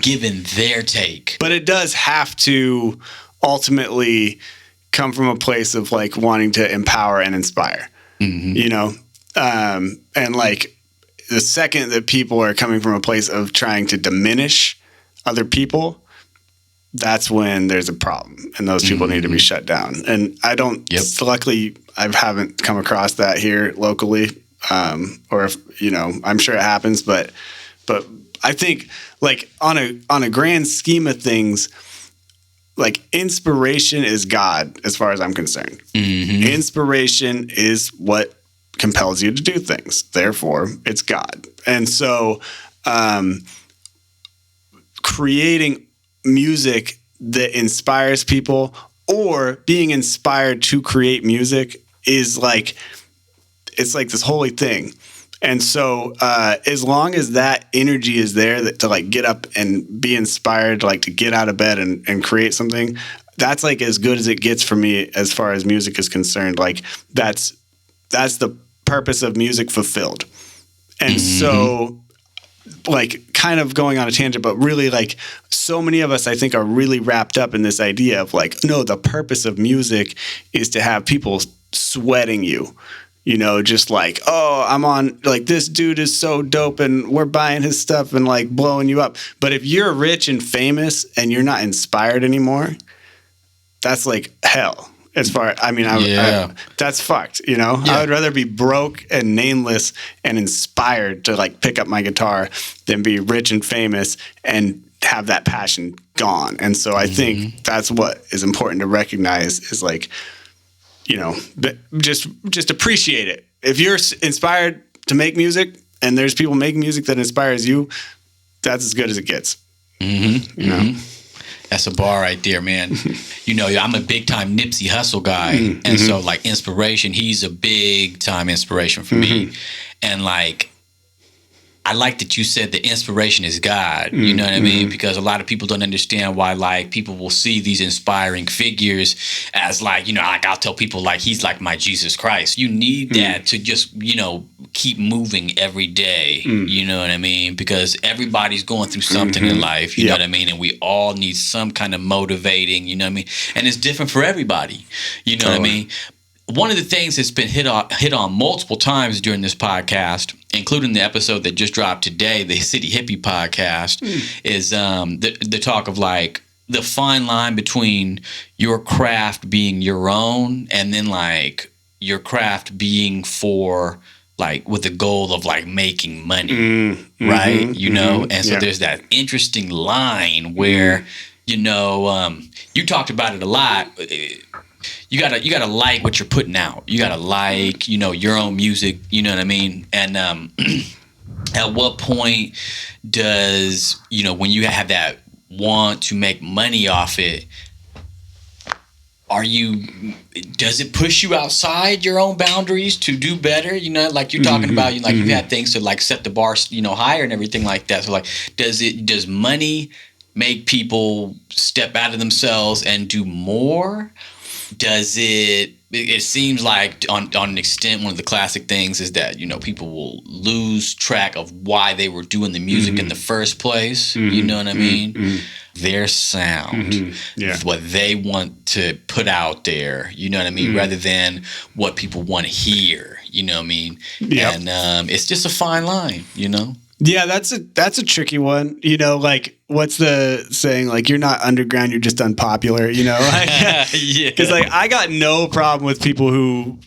giving their take. But it does have to ultimately come from a place of, like, wanting to empower and inspire. You know, and, like, the second that people are coming from a place of trying to diminish other people, that's when there's a problem, and those people need to be shut down. And I don't, luckily, I haven't come across that here locally, or if, you know, I'm sure it happens, but I think, like, on a grand scheme of things, like, inspiration is God, as far as I'm concerned. Inspiration is what compels you to do things. Therefore, it's God. And so, creating music that inspires people or being inspired to create music is like, it's like this holy thing. And so as long as that energy is there to like get up and be inspired, like to get out of bed and create something, that's like as good as it gets for me as far as music is concerned. Like that's the purpose of music fulfilled. And so like kind of going on a tangent, but really like so many of us, I think, are really wrapped up in this idea of like, no, the purpose of music is to have people sweating you. You know, just like, oh, I'm on, like, this dude is so dope and we're buying his stuff and like blowing you up. But if you're rich and famous and you're not inspired anymore, that's like hell. As far, I mean, that's fucked, you know? Yeah. I would rather be broke and nameless and inspired to like pick up my guitar than be rich and famous and have that passion gone. And so I think that's what is important to recognize is like, you know, just appreciate it. If you're inspired to make music and there's people making music that inspires you, that's as good as it gets. You know? That's a bar right there, man. You know, I'm a big time Nipsey Hussle guy. And so like inspiration, he's a big time inspiration for me. And like, I like that you said the inspiration is God, you know what I mean? Because a lot of people don't understand why, like, people will see these inspiring figures as, like, you know, like, I'll tell people, like, he's like my Jesus Christ. You need that to just, you know, keep moving every day, you know what I mean? Because everybody's going through something in life, you know what I mean? And we all need some kind of motivating, you know what I mean? And it's different for everybody, you know what I mean? One of the things that's been hit on multiple times during this podcast, including the episode that just dropped today, the City Hippie podcast, is the talk of like the fine line between your craft being your own and then like your craft being for like with the goal of like making money, right? You know, and so there's that interesting line where, you know, you talked about it a lot. You gotta like what you're putting out. You gotta like, you know, your own music. You know what I mean? And at what point does, you know, when you have that want to make money off it, does it push you outside your own boundaries to do better? You know, like you're talking about, you know, like you've had things to like set the bar, you know, higher and everything like that. So like, does money make people step out of themselves and do more? Does it seems like on an extent, one of the classic things is that, you know, people will lose track of why they were doing the music in the first place. You know what I mean? Their sound, what they want to put out there, you know what I mean? Rather than what people want to hear, you know what I mean? And it's just a fine line, you know? Yeah, that's a tricky one. You know, like what's the saying? Like you're not underground, you're just unpopular. You know, because like I got no problem with people who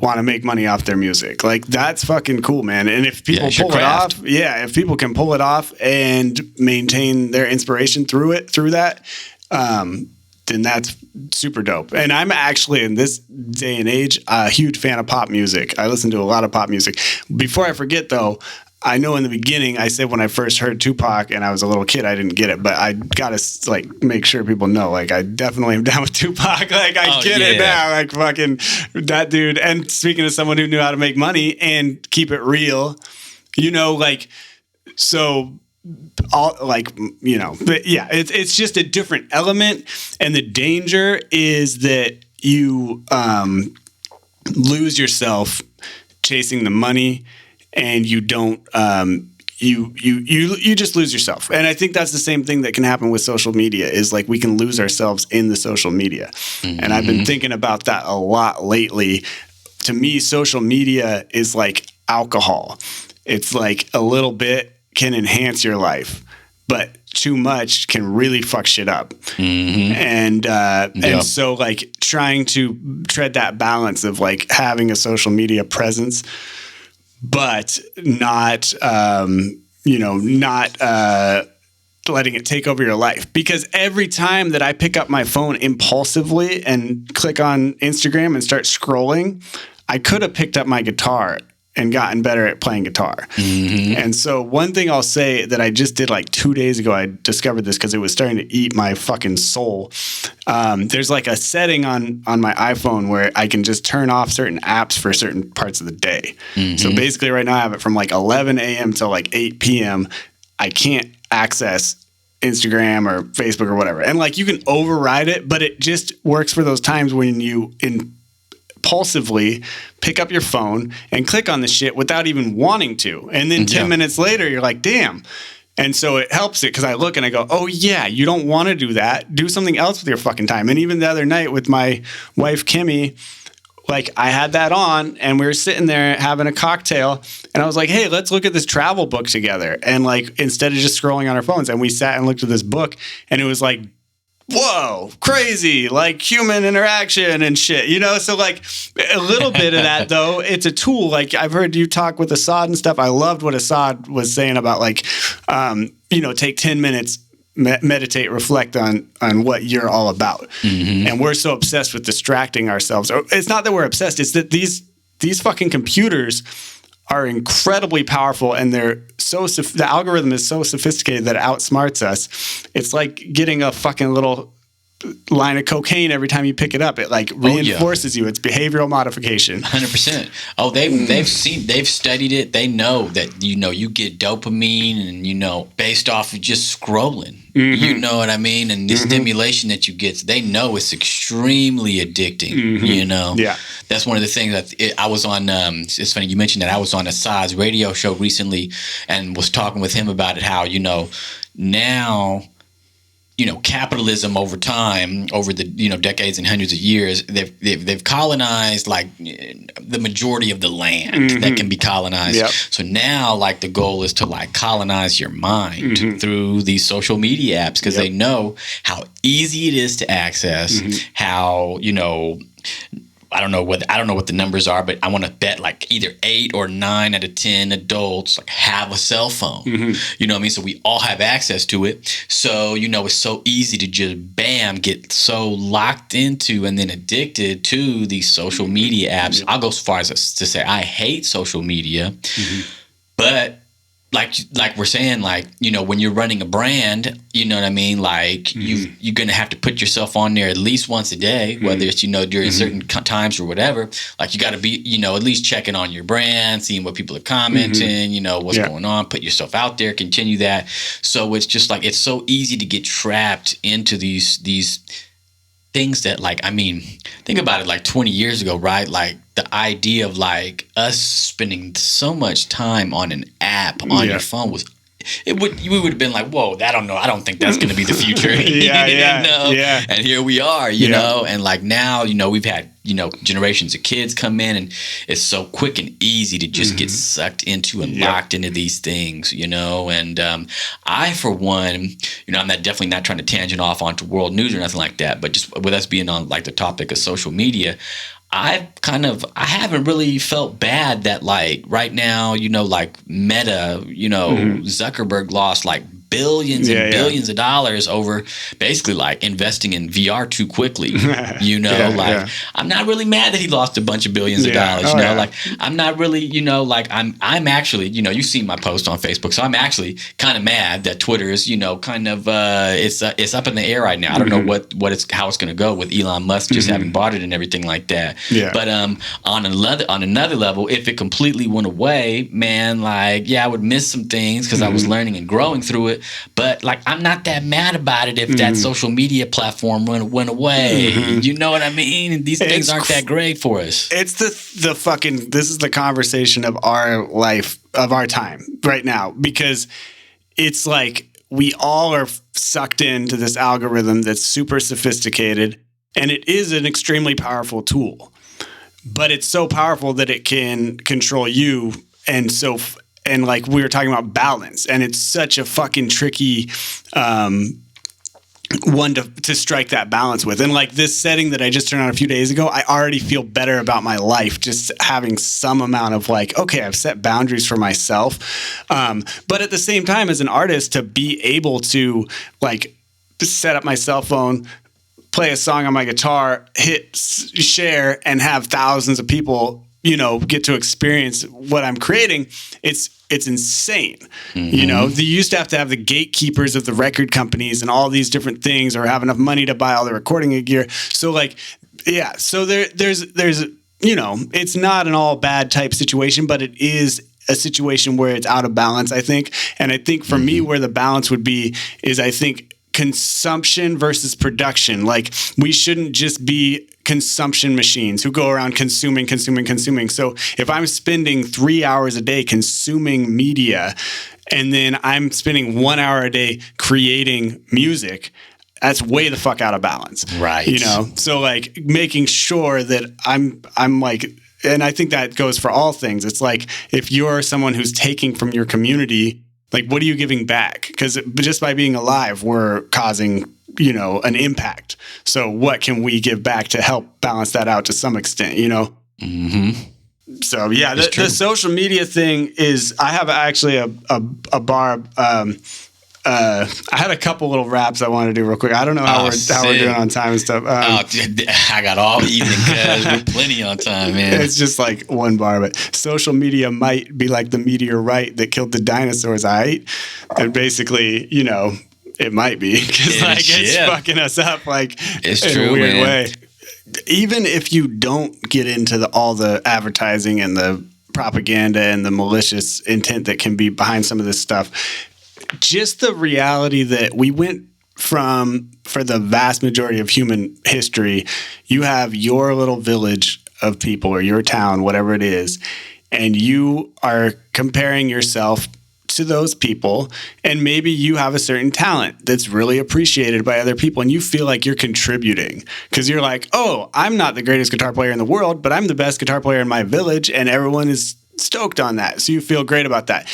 want to make money off their music. Like that's fucking cool, man. And if people pull it off, if people can pull it off and maintain their inspiration through that, then that's super dope. And I'm actually in this day and age a huge fan of pop music. I listen to a lot of pop music. Before I forget, though. I know in the beginning, I said when I first heard Tupac and I was a little kid, I didn't get it, but I gotta like make sure people know, like I definitely am down with Tupac. Like I get it now, like fucking that dude. And speaking of someone who knew how to make money and keep it real, you know, like so. All like, you know, but yeah, it's just a different element, and the danger is that you lose yourself chasing the money. And you don't, you just lose yourself. And I think that's the same thing that can happen with social media is like we can lose ourselves in the social media. And I've been thinking about that a lot lately. To me, social media is like alcohol. It's like a little bit can enhance your life, but too much can really fuck shit up. And so like trying to tread that balance of like having a social media presence, but not, not letting it take over your life. Because every time that I pick up my phone impulsively and click on Instagram and start scrolling, I could have picked up my guitar and gotten better at playing guitar. Mm-hmm. And so one thing I'll say that I just did like 2 days ago, I discovered this because it was starting to eat my fucking soul. There's like a setting on my iPhone where I can just turn off certain apps for certain parts of the day. Mm-hmm. So basically right now I have it from like 11 a.m. till like 8 p.m. I can't access Instagram or Facebook or whatever. And like you can override it, but it just works for those times when you impulsively pick up your phone and click on the shit without even wanting to. And then 10 minutes later, you're like, damn. And so it helps it because I look and I go, oh yeah, you don't want to do that. Do something else with your fucking time. And even the other night with my wife, Kimmy, like I had that on and we were sitting there having a cocktail and I was like, hey, let's look at this travel book together. And like, instead of just scrolling on our phones, and we sat and looked at this book and it was like, whoa, crazy, like human interaction and shit, you know? So like a little bit of that though, it's a tool. Like I've heard you talk with Assad and stuff. I loved what Assad was saying about like, take 10 minutes, meditate, reflect on what you're all about. Mm-hmm. And we're so obsessed with distracting ourselves. It's not that we're obsessed. It's that these fucking computers are incredibly powerful and the algorithm is so sophisticated that it outsmarts us. It's like getting a fucking little line of cocaine every time you pick it up. It like reinforces you. It's behavioral modification. 100%. Oh, they've studied it. They know that, you get dopamine and, based off of just scrolling, you know what I mean? And the stimulation that you get, they know it's extremely addicting, Yeah. That's one of the things that I was on. It's funny you mentioned that. I was on Assad's radio show recently and was talking with him about it, how, now, capitalism over time, over the decades and hundreds of years, they've colonized like the majority of the land that can be colonized. Yep. So now, like the goal is to like colonize your mind through these social media apps because they know how easy it is to access. How I don't know what the numbers are, but I want to bet like either 8 or 9 out of 10 adults like have a cell phone. You know what I mean? So we all have access to it. So, it's so easy to just get so locked into and then addicted to these social media apps. I'll go so far as to say I hate social media, but like we're saying, like, when you're running a brand, you know what I mean? Like you're going to have to put yourself on there at least once a day, whether it's, during certain times or whatever. Like you got to be, at least checking on your brand, seeing what people are commenting, what's going on, put yourself out there, continue that. So it's just like, it's so easy to get trapped into these things that think about it, like 20 years ago, right? Like the idea of like us spending so much time on an app on your phone we would have been like, whoa, I don't think that's going to be the future. And here we are, you know, and like now, we've had, generations of kids come in and it's so quick and easy to just get sucked into and locked into these things, and I, for one, I'm definitely not trying to tangent off onto world news or nothing like that, but just with us being on like the topic of social media, I haven't really felt bad that like right now, like Meta, Zuckerberg lost like billions and billions of dollars over basically like investing in VR too quickly. I'm not really mad that he lost a bunch of billions of dollars. Like I'm not really, like I'm actually, you see my post on Facebook, so I'm actually kind of mad that Twitter is, kind of it's up in the air right now. I don't know how it's going to go with Elon Musk just having bought it and everything like that. Yeah. But on another level, if it completely went away, man, like I would miss some things because I was learning and growing through it. But like I'm not that mad about it if that social media platform went away. You know what I mean? These things aren't that great for us. It's the fucking, this is the conversation of our life, of our time right now, because it's like we all are sucked into this algorithm that's super sophisticated, and it is an extremely powerful tool, but it's so powerful that it can control you. And like we were talking about balance, and it's such a fucking tricky one to strike that balance with. And like this setting that I just turned on a few days ago, I already feel better about my life just having some amount of like, okay, I've set boundaries for myself. But at the same time, as an artist, to be able to like set up my cell phone, play a song on my guitar, hit share, and have thousands of people get to experience what I'm creating, it's insane. They used to have the gatekeepers of the record companies and all these different things, or have enough money to buy all the recording gear. So so there's it's not an all bad type situation, but it is a situation where it's out of balance, I think. And I think for me, where the balance would be is, I think, consumption versus production. Like, we shouldn't just be consumption machines who go around consuming. So if I'm spending 3 hours a day consuming media, and then I'm spending 1 hour a day creating music, that's way the fuck out of balance. Right. So like, making sure that I'm like, and I think that goes for all things. It's like, if you're someone who's taking from your community, like, what are you giving back? Because just by being alive, we're causing, an impact. So what can we give back to help balance that out to some extent, So yeah, the social media thing is, I have actually a bar. I had a couple little raps I wanted to do real quick. I don't know how we're doing on time and stuff. I got all evening, cuz we're plenty on time, man. It's just like one bar, but social media might be like the meteorite that killed the dinosaurs, and basically, it might be, because it's fucking us up it's in true, a weird man. way. Even if you don't get into all the advertising and the propaganda and the malicious intent that can be behind some of this stuff, just the reality that we went from, for the vast majority of human history, you have your little village of people, or your town, whatever it is, and you are comparing yourself to those people, and maybe you have a certain talent that's really appreciated by other people, and you feel like you're contributing, because you're like, oh, I'm not the greatest guitar player in the world, but I'm the best guitar player in my village, and everyone is stoked on that. So you feel great about that.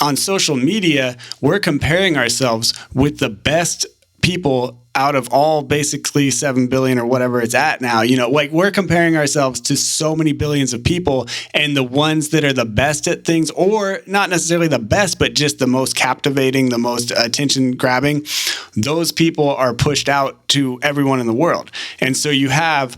On social media, we're comparing ourselves with the best people out of all basically 7 billion or whatever it's at now. Like, we're comparing ourselves to so many billions of people, and the ones that are the best at things, or not necessarily the best, but just the most captivating, the most attention grabbing, those people are pushed out to everyone in the world. And so you have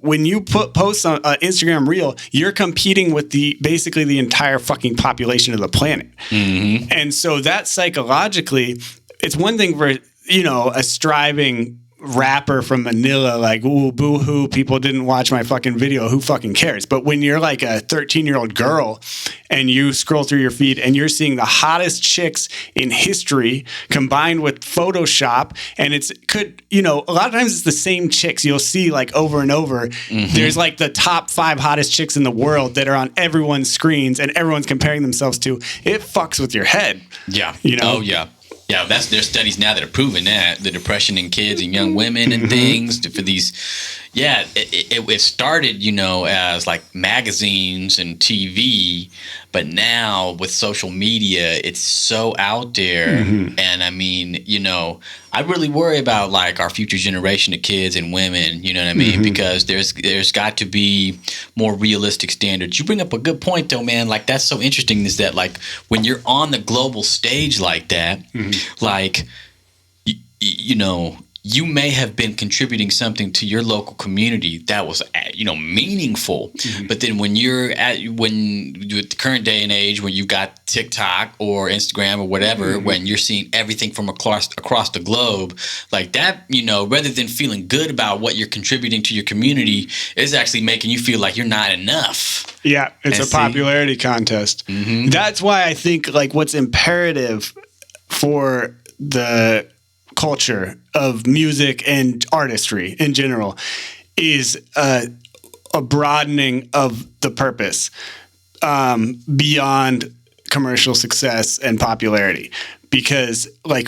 when you post on Instagram reel, you're competing with basically the entire fucking population of the planet. And so that psychologically, it's one thing for, a striving rapper from Manila, like, ooh, boo-hoo, people didn't watch my fucking video, who fucking cares? But when you're like a 13-year-old girl and you scroll through your feed and you're seeing the hottest chicks in history combined with Photoshop, and a lot of times it's the same chicks you'll see like over and over. There's like the top 5 hottest chicks in the world that are on everyone's screens and everyone's comparing themselves to. It fucks with your head. Yeah. Oh, yeah. Yeah, there's studies now that are proving that the depression in kids and young women and things for these. Yeah, it started, as like magazines and TV, but now with social media, it's so out there. And I mean, I really worry about like our future generation of kids and women, you know what I mean? Because there's got to be more realistic standards. You bring up a good point though, man. Like, that's so interesting, is that like, when you're on the global stage like that, like, you may have been contributing something to your local community that was, meaningful. But then when you're with the current day and age, when you've got TikTok or Instagram or whatever, when you're seeing everything from across the globe, like that, rather than feeling good about what you're contributing to your community, is actually making you feel like you're not enough. Yeah, it's a popularity contest. That's why I think like what's imperative for the culture of music and artistry in general is a broadening of the purpose beyond commercial success and popularity, because like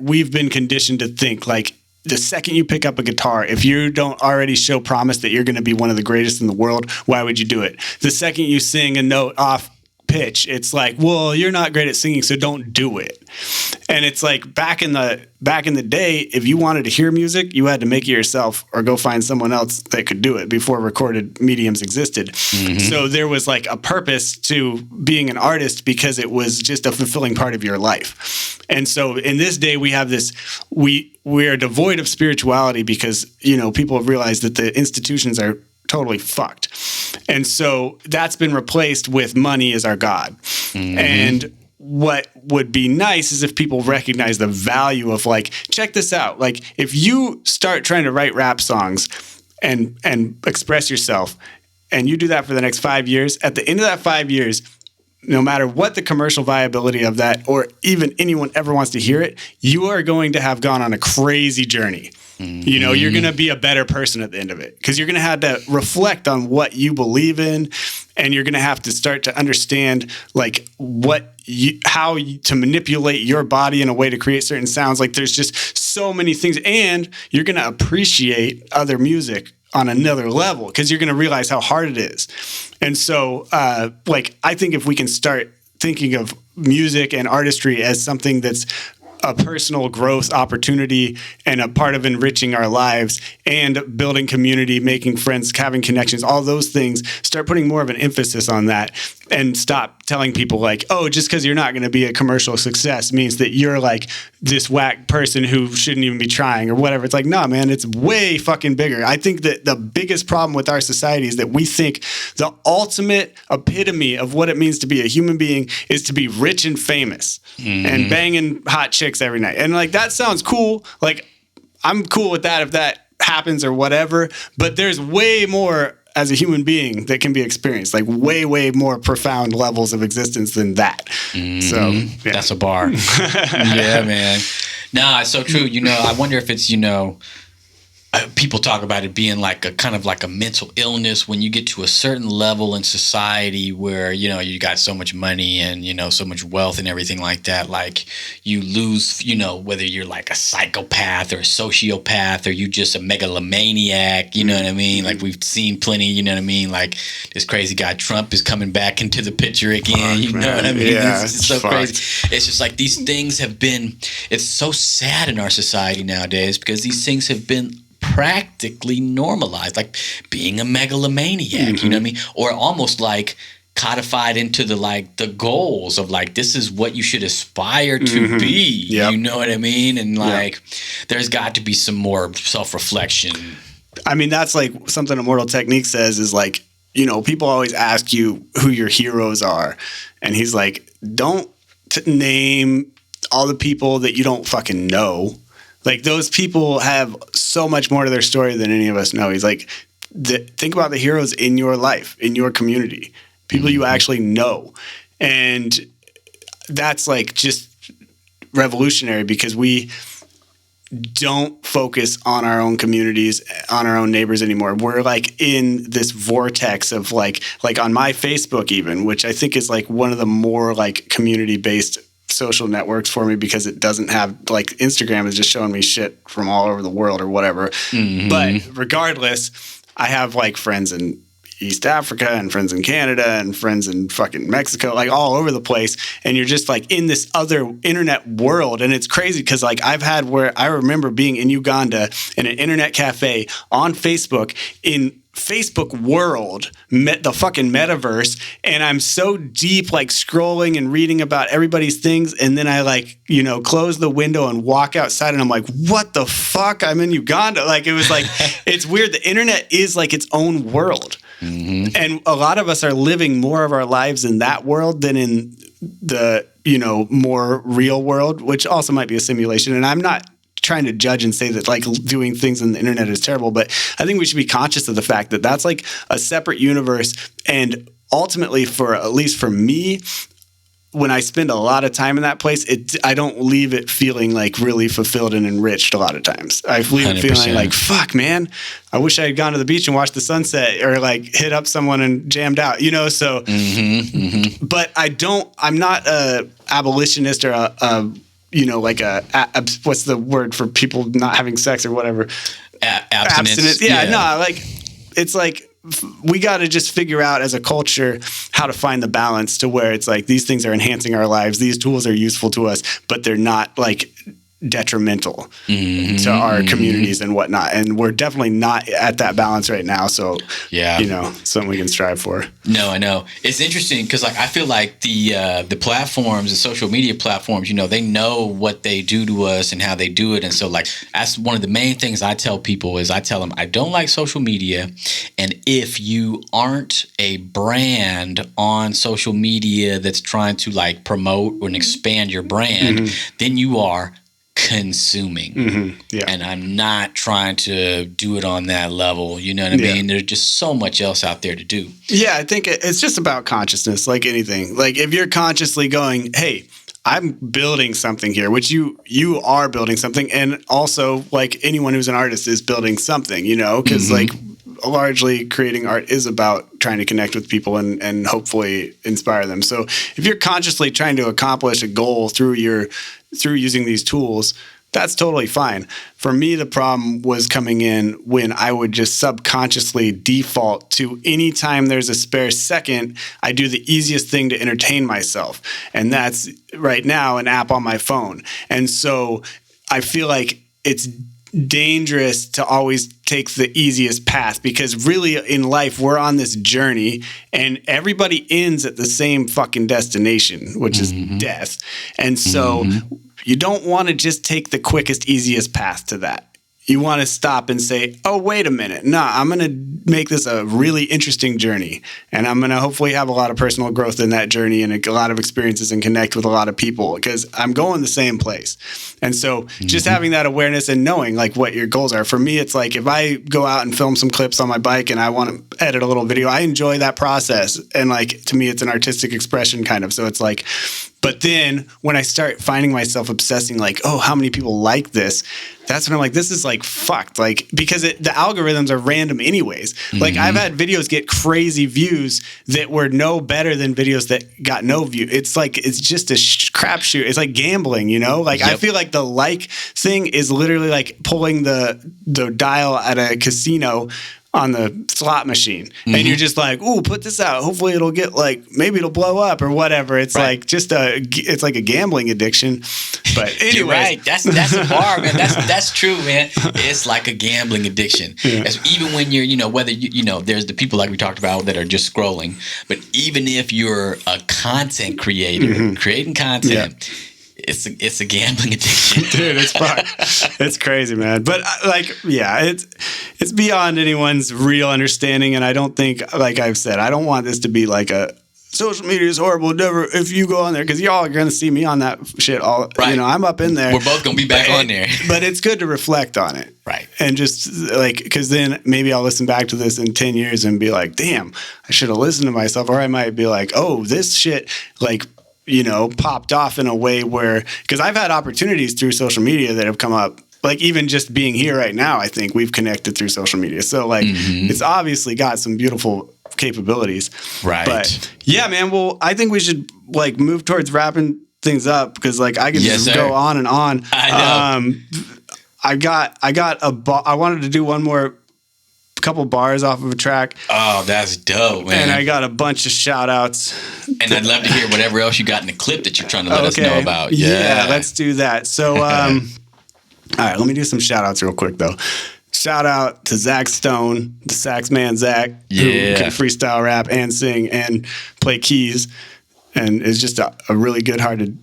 we've been conditioned to think like, the second you pick up a guitar, if you don't already show promise that you're going to be one of the greatest in the world, why would you do it? The second you sing a note off pitch, it's like, well, you're not great at singing, so don't do it. And it's like back in the day, if you wanted to hear music, you had to make it yourself or go find someone else that could do it before recorded mediums existed. So there was like a purpose to being an artist, because it was just a fulfilling part of your life. And so in this day, we have this, we are devoid of spirituality because, people have realized that the institutions are totally fucked. And so that's been replaced with money is our God. And what would be nice is if people recognize the value of like, check this out. Like if you start trying to write rap songs and express yourself, and you do that for the next 5 years, at the end of that 5 years, no matter what the commercial viability of that, or even anyone ever wants to hear it, you are going to have gone on a crazy journey. You know, you're going to be a better person at the end of it, because you're going to have to reflect on what you believe in, and you're going to have to start to understand like how to manipulate your body in a way to create certain sounds. Like there's just so many things, and you're going to appreciate other music on another level because you're going to realize how hard it is. And so, like, I think if we can start thinking of music and artistry as something that's a personal growth opportunity and a part of enriching our lives and building community, making friends, having connections, all those things, start putting more of an emphasis on that, and stop telling people like, oh, just because you're not going to be a commercial success means that you're like this whack person who shouldn't even be trying or whatever. It's like, no, man, it's way fucking bigger. I think that the biggest problem with our society is that we think the ultimate epitome of what it means to be a human being is to be rich and famous and banging hot chicks every night. And like, that sounds cool. Like, I'm cool with that if that happens or whatever, but there's way more as a human being that can be experienced, like way, way more profound levels of existence than that. So yeah. That's a bar. Yeah, man. Nah, it's so true. You know, I wonder if it's, you know, people talk about it being like a kind of like a mental illness when you get to a certain level in society where, you know, you got so much money and, you know, so much wealth and everything like that. Like you lose, you know, whether you're like a psychopath or a sociopath or you just a megalomaniac, you know what I mean? Like we've seen plenty, you know what I mean? Like this crazy guy Trump is coming back into the picture again. You know what I mean? Yeah, it's so crazy. It's just like these things have been, it's so sad in our society nowadays because these things have been practically normalized, like being a megalomaniac, you know what I mean? Or almost like codified into the like the goals of like, this is what you should aspire to be. You know what I mean? And like there's got to be some more self-reflection. I mean, that's like something Immortal Technique says is like, you know, people always ask you who your heroes are, and he's like, don't name all the people that you don't fucking know. Like those people have so much more to their story than any of us know. He's like, think about the heroes in your life, in your community, people you actually know. And that's like just revolutionary because we don't focus on our own communities, on our own neighbors anymore. We're like in this vortex of like on my Facebook even, which I think is like one of the more like community-based social networks for me because it doesn't have like Instagram is just showing me shit from all over the world or whatever. But regardless, I have like friends in East Africa and friends in Canada and friends in fucking Mexico, like all over the place. And you're just like in this other internet world. And it's crazy because like I've had where I remember being in Uganda in an internet cafe on Facebook in Facebook world, the fucking metaverse, and I'm so deep like scrolling and reading about everybody's things, and then I like, you know, close the window and walk outside and I'm like, what the fuck? I'm in Uganda. Like it was like it's weird. The internet is like its own world. And a lot of us are living more of our lives in that world than in the, you know, more real world, which also might be a simulation. And I'm not trying to judge and say that like doing things on the internet is terrible, but I think we should be conscious of the fact that that's like a separate universe. And ultimately, for at least for me, when I spend a lot of time in that place, I don't leave it feeling like really fulfilled and enriched a lot of times. I leave it feeling like, fuck, man, I wish I had gone to the beach and watched the sunset or like hit up someone and jammed out, you know? So, but I'm not a abolitionist or a you know, like what's the word for people not having sex or whatever? Abstinence. Yeah, no, like it's like we got to just figure out as a culture how to find the balance to where it's like these things are enhancing our lives. These tools are useful to us, but they're not like detrimental to our communities and whatnot. And we're definitely not at that balance right now. So, yeah, you know, something we can strive for. No, I know. It's interesting because like I feel like the platforms, the social media platforms, you know, they know what they do to us and how they do it. And so like that's one of the main things I tell people is I tell them I don't like social media. And if you aren't a brand on social media that's trying to like promote and expand your brand, then you are consuming. Yeah. And I'm not trying to do it on that level. You know what I mean? There's just so much else out there to do. Yeah, I think it's just about consciousness, like anything. Like if you're consciously going, hey, I'm building something here, which you are building something. And also like anyone who's an artist is building something, you know, because like largely creating art is about trying to connect with people and hopefully inspire them. So if you're consciously trying to accomplish a goal through using these tools, that's totally fine. For me, the problem was coming in when I would just subconsciously default to anytime there's a spare second, I do the easiest thing to entertain myself. And that's right now an app on my phone. And so I feel like it's dangerous to always take the easiest path because really in life we're on this journey and everybody ends at the same fucking destination, which is death. And so you don't want to just take the quickest, easiest path to that. You want to stop and say, oh, wait a minute. No, I'm going to make this a really interesting journey. And I'm going to hopefully have a lot of personal growth in that journey and a lot of experiences and connect with a lot of people because I'm going the same place. And so just having that awareness and knowing like what your goals are. For me, it's like if I go out and film some clips on my bike and I want to edit a little video, I enjoy that process. And like to me, it's an artistic expression kind of. So it's like, but then when I start finding myself obsessing like, oh, how many people like this? That's when I'm like, this is like fucked. Like, because the algorithms are random anyways. Like I've had videos get crazy views that were no better than videos that got no view. It's like, it's just a crapshoot. It's like gambling, you know? Like I feel like the like thing is literally like pulling the dial at a casino on the slot machine and you're just like, ooh, put this out. Hopefully it'll get like, maybe it'll blow up or whatever. It's like just it's like a gambling addiction. But anyway, you're right. That's a bar, man. That's true, man. It's like a gambling addiction. Even when you're, you know, whether you know, there's the people like we talked about that are just scrolling, but even if you're a content creator, creating content, it's a gambling addiction. Dude, it's fucked. It's crazy, man. But like, yeah, it's beyond anyone's real understanding. And I don't think, like I've said, I don't want this to be like a social media is horrible. Never, if you go on there, because y'all are going to see me on that shit all, you know, I'm up in there. We're both going to be back on there. But it's good to reflect on it. Right. And just like, because then maybe I'll listen back to this in 10 years and be like, damn, I should have listened to myself. Or I might be like, oh, this shit, like, you know, popped off in a way where, because I've had opportunities through social media that have come up, like even just being here right now, I think we've connected through social media. So like, it's obviously got some beautiful capabilities. Right. But yeah, man, well, I think we should like move towards wrapping things up because like I can just go on and on. I know. I wanted to do one more couple bars off of a track. Oh, that's dope, man. And I got a bunch of shout outs. And I'd love to hear whatever else you got in the clip that you're trying to let us know about. Yeah, let's do that. So, all right, let me do some shout outs real quick though. Shout out to Zach Stone, the sax man Zach, who can freestyle rap and sing and play keys and is just a really good-hearted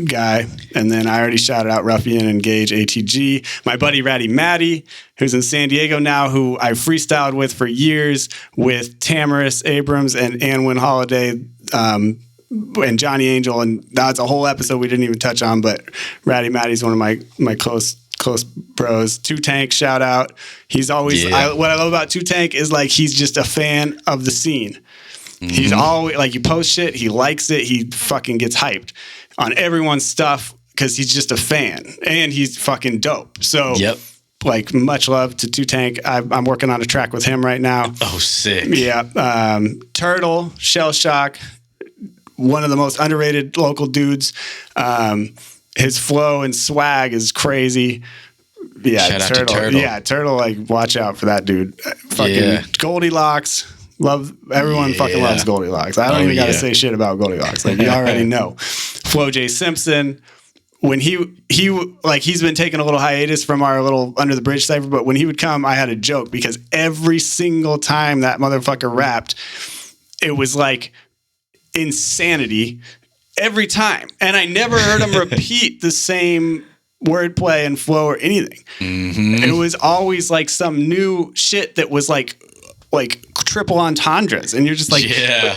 guy. And then I already shouted out Ruffian and Gage ATG. My buddy Ratty Matty, who's in San Diego now, who I freestyled with for years with Tamaris Abrams and Anwin Holiday and Johnny Angel. And that's a whole episode we didn't even touch on, but Ratty Matty's one of my close bros. Two Tank, shout out. He's always, what I love about Two Tank is like, he's just a fan of the scene. He's always like, you post shit, he likes it, he fucking gets hyped on everyone's stuff because he's just a fan and he's fucking dope. So, like, much love to Two Tank. I'm working on a track with him right now. Oh, sick. Yeah. Turtle, Shell Shock, one of the most underrated local dudes. His flow and swag is crazy. Yeah, shout out to Turtle. Yeah, Turtle, like, watch out for that dude. Fucking Goldilocks. Love, everyone fucking loves Goldilocks. I don't even got to say shit about Goldilocks. Like, you already know. Flo J. Simpson, when he's been taking a little hiatus from our little Under the Bridge cypher, but when he would come, I had a joke because every single time that motherfucker rapped, it was like insanity every time. And I never heard him repeat the same wordplay and flow or anything. Mm-hmm. It was always like some new shit that was like triple entendres. And you're just like,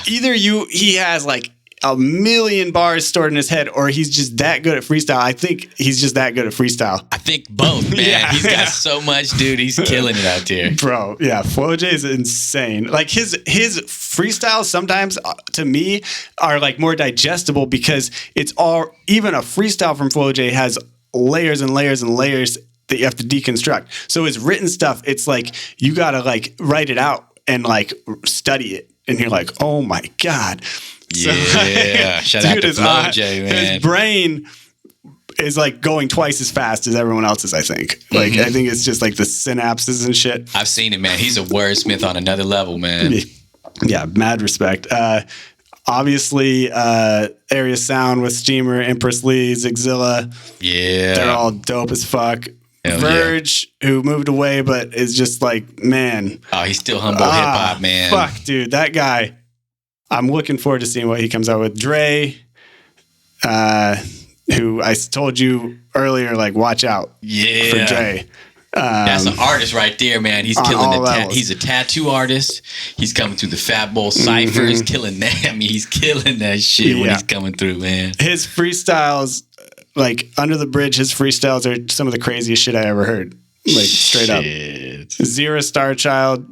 either he has like a million bars stored in his head, or he's just that good at freestyle. I think he's just that good at freestyle. I think both, man. He's got so much, dude. He's killing it out there. Bro, yeah. Flo J is insane. Like his freestyles sometimes to me are like more digestible because it's all, even a freestyle from Flo J has layers and layers and layers that you have to deconstruct. So his written stuff, it's like you gotta like write it out and like study it. And you're like, oh my God. Yeah, shout out to Flo J, man. His brain is like going twice as fast as everyone else's, I think. Like, I think it's just like the synapses and shit. I've seen it, man. He's a wordsmith on another level, man. Yeah, mad respect. Obviously, Area Sound with Steamer, Empress Lee, Zigzilla. Yeah. They're all dope as fuck. Hell Verge, who moved away, but is just like, man. Oh, he's still Humboldt hip hop, man. Fuck, dude. That guy. I'm looking forward to seeing what he comes out with. Dre, who I told you earlier, like, watch out for Dre. That's an artist right there, man. He's killing it. He's a tattoo artist. He's coming through the Fat Bowl ciphers, killing that. I mean, he's killing that shit when he's coming through, man. His freestyles, like Under the Bridge, his freestyles are some of the craziest shit I ever heard. Like straight up. Zira Starchild,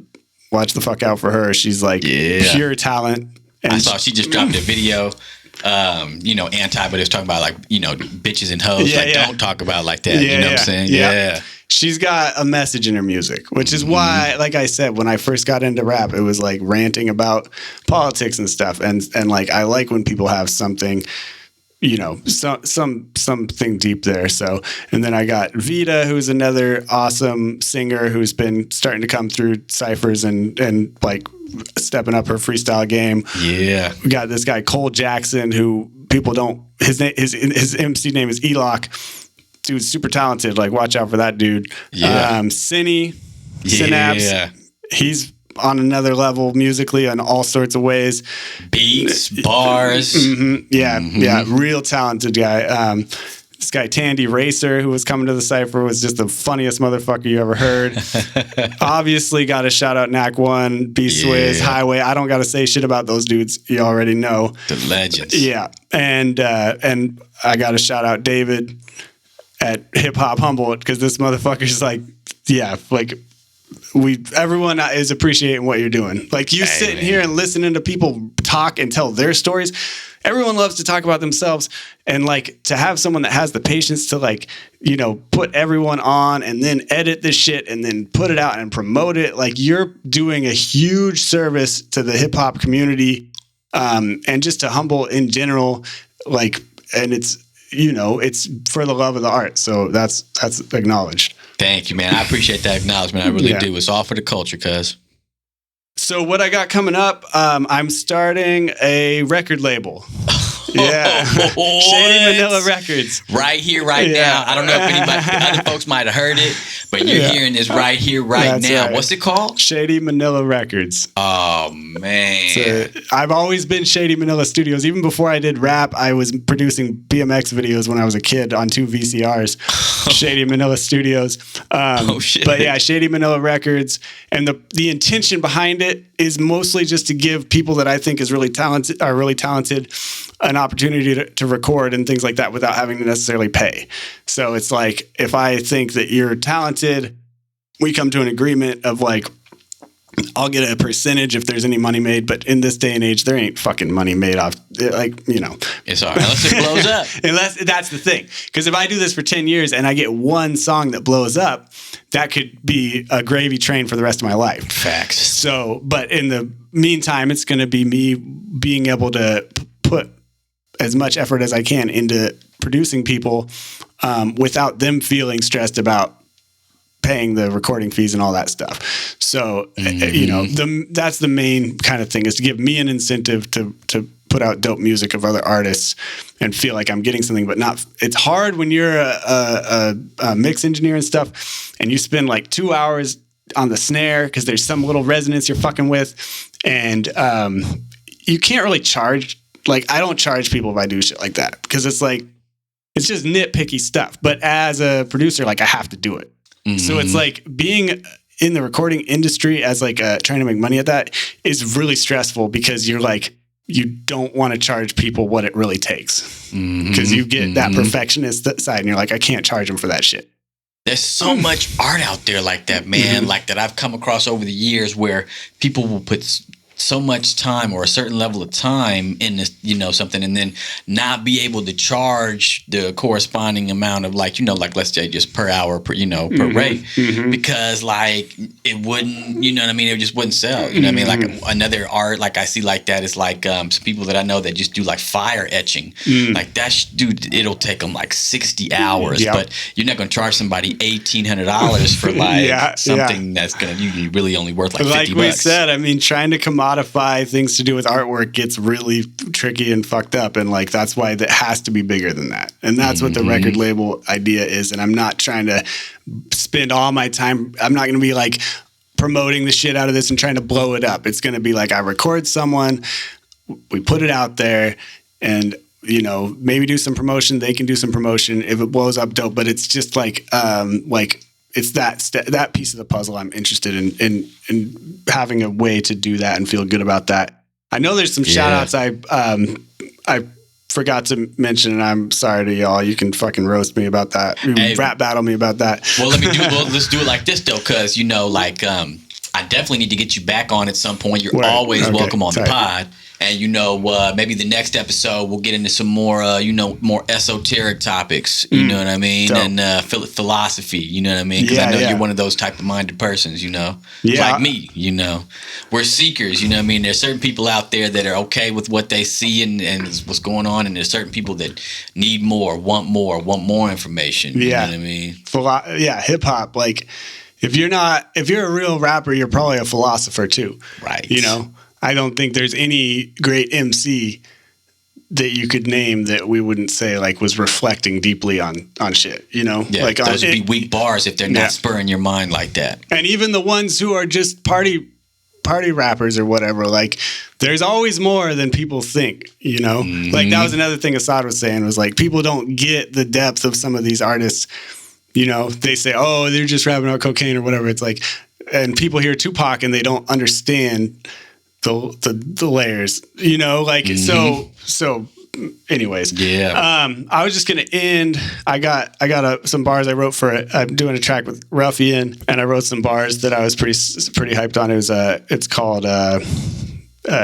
watch the fuck out for her. She's like pure talent. And I saw she just dropped a video. Anti, but it's talking about like, bitches and hoes. Don't talk about it like that. You know what I'm saying? Yeah. She's got a message in her music, which is why, like I said, when I first got into rap, it was like ranting about politics and stuff. And like, I like when people have something, something deep there. So, and then I got Vita, who's another awesome singer who's been starting to come through ciphers and like stepping up her freestyle game. Yeah. We got this guy, Cole Jackson, who people don't, his MC name is Elock. Dude's super talented. Like, watch out for that dude. Yeah. Synapse. He's on another level musically in all sorts of ways. Beats, bars. Yeah. Real talented guy. This guy, Tandy Racer, who was coming to the cypher, was just the funniest motherfucker you ever heard. Obviously, got to shout out Knack One, B-Swizz, Highway. I don't got to say shit about those dudes. You already know. The legends. Yeah. And I got to shout out David at HipHopHumboldt, because this motherfucker's like, everyone is appreciating what you're doing. Like, you sitting here and listening to people talk and tell their stories. Everyone loves to talk about themselves, and like to have someone that has the patience to like, put everyone on and then edit this shit and then put it out and promote it. Like, you're doing a huge service to the hip hop community, and just to Humboldt in general. Like, and it's for the love of the art. So that's acknowledged. Thank you, man. I appreciate that acknowledgement. I really do. It's all for the culture, cuz. So what I got coming up, I'm starting a record label. Yeah. Shady Manila Records. Right here, right now. I don't know if other folks might have heard it, but you're hearing this right here, right now. Right. What's it called? Shady Manila Records. Oh, man. So I've always been Shady Manila Studios. Even before I did rap, I was producing BMX videos when I was a kid on 2 VCRs. Shady Manila Studios. Shit. But yeah, Shady Manila Records. And the intention behind it is mostly just to give people that I think are really talented an opportunity to record and things like that without having to necessarily pay. So it's like, if I think that you're talented, we come to an agreement of like, I'll get a percentage if there's any money made, but in this day and age, there ain't fucking money made off, It's all right, unless it blows up. Unless that's the thing. Because if I do this for 10 years and I get one song that blows up, that could be a gravy train for the rest of my life. Facts. So, but in the meantime, it's going to be me being able to put as much effort as I can into producing people without them feeling stressed about paying the recording fees and all that stuff. So, that's the main kind of thing, is to give me an incentive to put out dope music of other artists and feel like I'm getting something, but not. It's hard when you're a mix engineer and stuff, and you spend like 2 hours on the snare because there's some little resonance you're fucking with, and you can't really charge. Like, I don't charge people if I do shit like that because it's like, it's just nitpicky stuff. But as a producer, like, I have to do it. Mm-hmm. So it's like being in the recording industry as like trying to make money at that is really stressful because you're like, you don't want to charge people what it really takes because you get that perfectionist side and you're like, I can't charge them for that shit. There's so much art out there like that, man, like that I've come across over the years where people will put so much time or a certain level of time in this, you know, something, and then not be able to charge the corresponding amount of, like, you know, like, let's say just per hour, per rate, because like it wouldn't, you know what I mean? It just wouldn't sell. You know what I mean? Like another art, like I see like that is like some people that I know that just do like fire etching. Like that, dude, it'll take them like 60 hours, but you're not going to charge somebody $1,800 for like something that's going to usually really only worth like 50 bucks. Like we said, I mean, trying to commodify things to do with artwork gets really tricky and fucked up, and like that's why that has to be bigger than that, and that's what the record label idea is. And I'm not trying to spend all my time, I'm not going to be like promoting the shit out of this and trying to blow it up. It's going to be like, I record someone, we put it out there, and you know, maybe do some promotion, they can do some promotion. If it blows up, dope. But it's just like it's that piece of the puzzle I'm interested in having a way to do that and feel good about that. I know there's some shout outs I forgot to mention, and I'm sorry to y'all. You can fucking roast me about that. Rap battle me about that. Well, let's do it like this though, because you know, like I definitely need to get you back on at some point. You're always welcome on the pod. And, you know, maybe the next episode we'll get into some more, more esoteric topics, you know what I mean? Dope. And philosophy, you know what I mean? Because I know you're one of those type of minded persons, you know? Like me, you know? We're seekers, you know what I mean? There's certain people out there that are okay with what they see and what's going on. And there's certain people that need more, want more information. You know what I mean? Hip hop. Like, if you're a real rapper, you're probably a philosopher too. Right. You know? I don't think there's any great MC that you could name that we wouldn't say like was reflecting deeply on shit, you know? Yeah, like those would be weak bars if they're not spurring your mind like that. And even the ones who are just party rappers or whatever, like there's always more than people think, you know? Like that was another thing Assad was saying, was like people don't get the depth of some of these artists. You know, they say, oh, they're just rapping about cocaine or whatever. It's like, and people hear Tupac and they don't understand the layers, you know, like so anyways, I was just gonna end. I got some bars I wrote for it. I'm doing a track with Ruffian, and I wrote some bars that I was pretty hyped on. It was it's called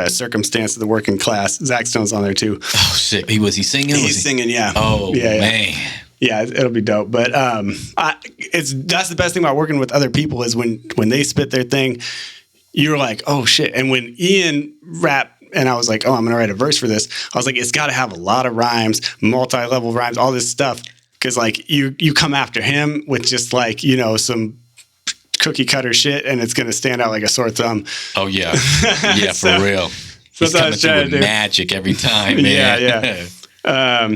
Circumstance of the Working Class. Zach Stone's on there too. Oh shit, was he singing? He's singing, yeah. Oh man. Yeah, it'll be dope. But that's the best thing about working with other people is when they spit their thing, you're like, oh shit. And when Ian rapped and I was like, oh, I'm going to write a verse for this, I was like, it's got to have a lot of rhymes, multi-level rhymes, all this stuff. Because like you come after him with just like, you know, some cookie cutter shit and it's going to stand out like a sore thumb. Oh, yeah. Yeah, for real. He's coming through with magic every time, man. Yeah.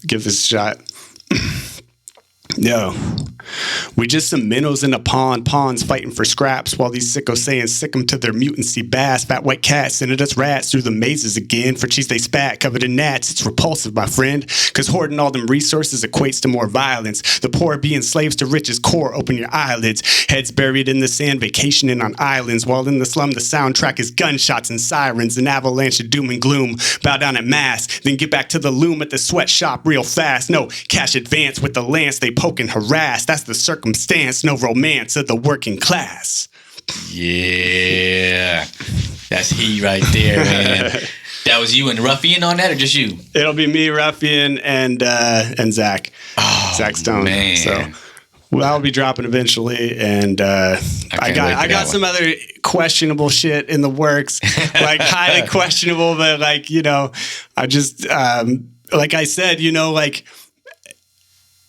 Give this a shot. Yo, we just some minnows in a pond, pawns fighting for scraps, while these sickos saying sick 'em to their mutancy bass. Fat white cats sending us rats through the mazes again. For cheese they spat, covered in gnats. It's repulsive, my friend, cause hoarding all them resources equates to more violence. The poor being slaves to riches core, open your eyelids. Heads buried in the sand, vacationing on islands, while in the slum the soundtrack is gunshots and sirens. An avalanche of doom and gloom. Bow down at mass, then get back to the loom at the sweatshop real fast. No cash advance with the lance they poke and harass. That's the circumstance, no romance of the working class. Yeah, that's he right there, man. That was you and Ruffian on that, or just you? It'll be me, Ruffian, and Zach. Oh, Zach Stone. Man. So that'll be dropping eventually, and I got some other questionable shit in the works, like highly questionable, but like, you know, I just like I said, you know, like.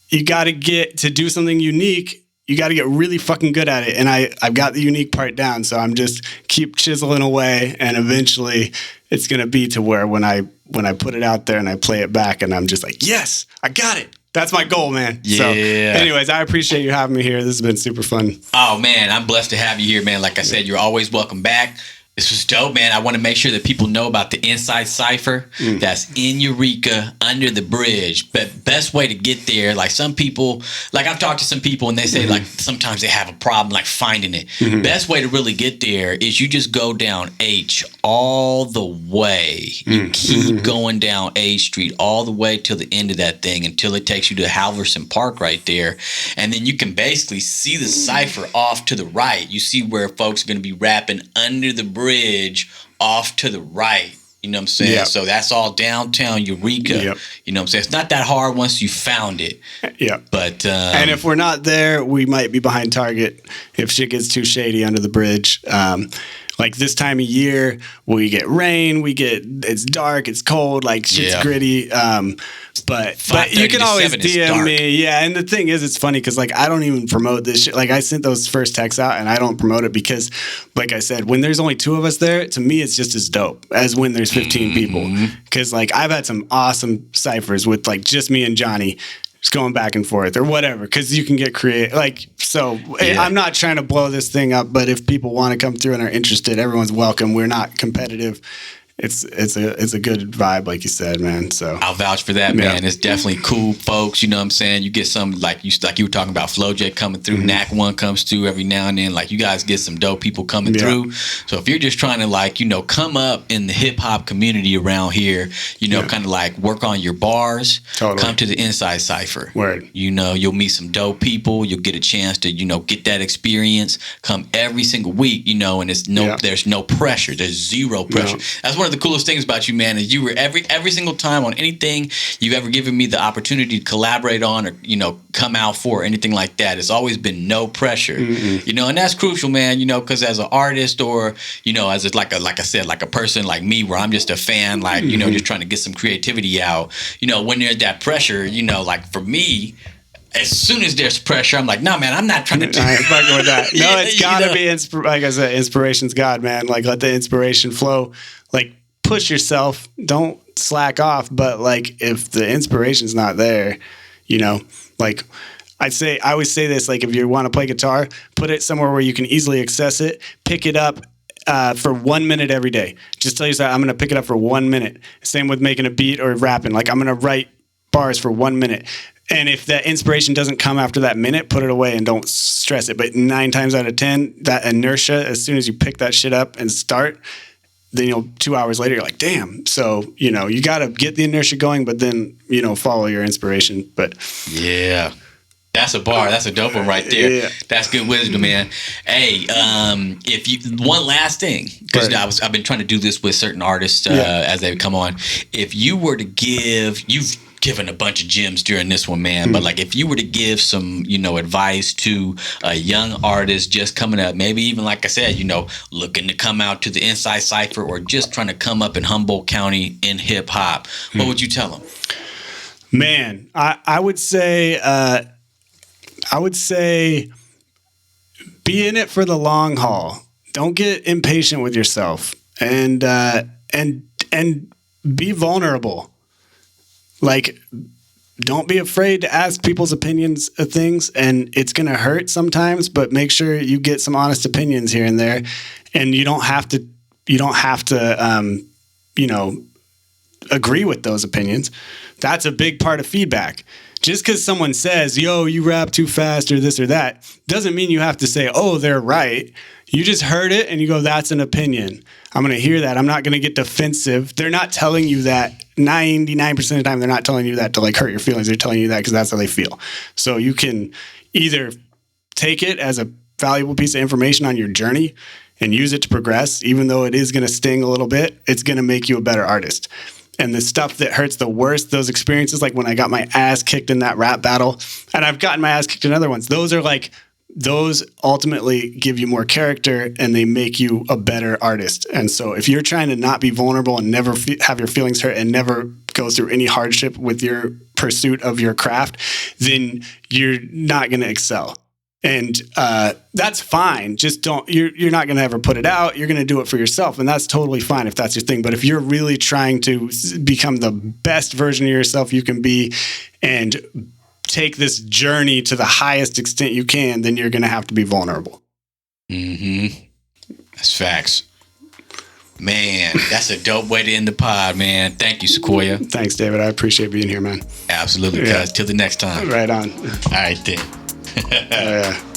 You got to get to do something unique. You got to get really fucking good at it. And I've got the unique part down. So I'm just keep chiseling away. And eventually it's going to be to where when I when I put it out there and I play it back and I'm just like, yes, I got it. That's my goal, man. Yeah. So anyways, I appreciate you having me here. This has been super fun. Oh, man, I'm blessed to have you here, man. Like I said, you're always welcome back. This was dope, man. I want to make sure that people know about the Inside Cypher that's in Eureka under the bridge. But best way to get there, like some people, like I've talked to some people and they say like sometimes they have a problem like finding it. Best way to really get there is you just go down H all the way. You keep going down A Street all the way till the end of that thing until it takes you to Halverson Park right there. And then you can basically see the Cypher off to the right. You see where folks are going to be rapping under the bridge off to the right. You know what I'm saying? Yep. So that's all downtown Eureka. Yep. You know what I'm saying? It's not that hard once you found it. Yeah. But and if we're not there, we might be behind target if shit gets too shady under the bridge. Like this time of year, we get rain, it's dark, it's cold, like shit's gritty. But you can always DM me. Yeah, and the thing is, it's funny because like I don't even promote this shit. Like I sent those first texts out and I don't promote it because, like I said, when there's only 2 of us there, to me it's just as dope as when there's 15 people. Because like I've had some awesome ciphers with like just me and Johnny. Just going back and forth or whatever, because you can get creative. Like, so I'm not trying to blow this thing up, but if people want to come through and are interested, everyone's welcome. We're not competitive. It's a good vibe, like you said, man. So I'll vouch for that, man. It's definitely cool, folks. You know what I'm saying? You get some like you were talking about Flo J coming through, Knack One comes through every now and then. Like you guys get some dope people coming through. So if you're just trying to like, come up in the hip hop community around here, kind of like work on your bars, come to the Inside Cypher. Word. You'll meet some dope people. You'll get a chance to, get that experience. Come every single week, and it's there's no pressure. There's zero pressure. That's one of the coolest things about you, man, is you were every single time on anything you've ever given me the opportunity to collaborate on or come out for or anything like that. It's always been no pressure, and that's crucial, man. Because as an artist or as like I said, like a person like me, where I'm just a fan, like just trying to get some creativity out. When there's that pressure, like for me. As soon as there's pressure, I'm like, no, man, I'm not trying to do I ain't fucking with that. No, it's gotta be, like I said, inspiration's God, man. Like, let the inspiration flow. Like, push yourself. Don't slack off. But, like, if the inspiration's not there, like, I always say this, like, if you want to play guitar, put it somewhere where you can easily access it. Pick it up for 1 minute every day. Just tell yourself, I'm going to pick it up for 1 minute. Same with making a beat or rapping. Like, I'm going to write bars for 1 minute. And if that inspiration doesn't come after that minute, put it away and don't stress it. But 9 times out of 10, that inertia, as soon as you pick that shit up and start, then 2 hours later, you're like, damn. So, you got to get the inertia going, but then, follow your inspiration. But yeah. That's a bar. That's a dope one right there. Yeah. That's good wisdom, man. Hey, if you one last thing, because I've been trying to do this with certain artists as they come on. If you were to you've given a bunch of gems during this one, man. But like, if you were to give some, advice to a young artist just coming up, maybe even like I said, looking to come out to the Inside Cypher or just trying to come up in Humboldt County in hip hop, what would you tell them? Man, I would say be in it for the long haul. Don't get impatient with yourself, and be vulnerable. Like, don't be afraid to ask people's opinions of things, and it's going to hurt sometimes, but make sure you get some honest opinions here and there. And you don't have to agree with those opinions. That's a big part of feedback. Just because someone says, yo, you rap too fast or this or that, doesn't mean you have to say, oh, they're right. You just heard it and you go, that's an opinion. I'm going to hear that. I'm not going to get defensive. They're not telling you that 99% of the time. They're not telling you that to like hurt your feelings. They're telling you that because that's how they feel. So you can either take it as a valuable piece of information on your journey and use it to progress, even though it is going to sting a little bit. It's going to make you a better artist. And the stuff that hurts the worst, those experiences, like when I got my ass kicked in that rap battle, and I've gotten my ass kicked in other ones, those ultimately give you more character and they make you a better artist. And so if you're trying to not be vulnerable and never have your feelings hurt and never go through any hardship with your pursuit of your craft, then you're not going to excel. And that's fine. Just don't, you're not going to ever put it out. You're going to do it for yourself. And that's totally fine if that's your thing. But if you're really trying to become the best version of yourself you can be and take this journey to the highest extent you can, then you're going to have to be vulnerable. Mm-hmm. That's facts. Man, that's a dope way to end the pod, man. Thank you, Sequoyah. Thanks, David. I appreciate being here, man. Absolutely, guys. Till the next time. Right on. All right, then. Yeah.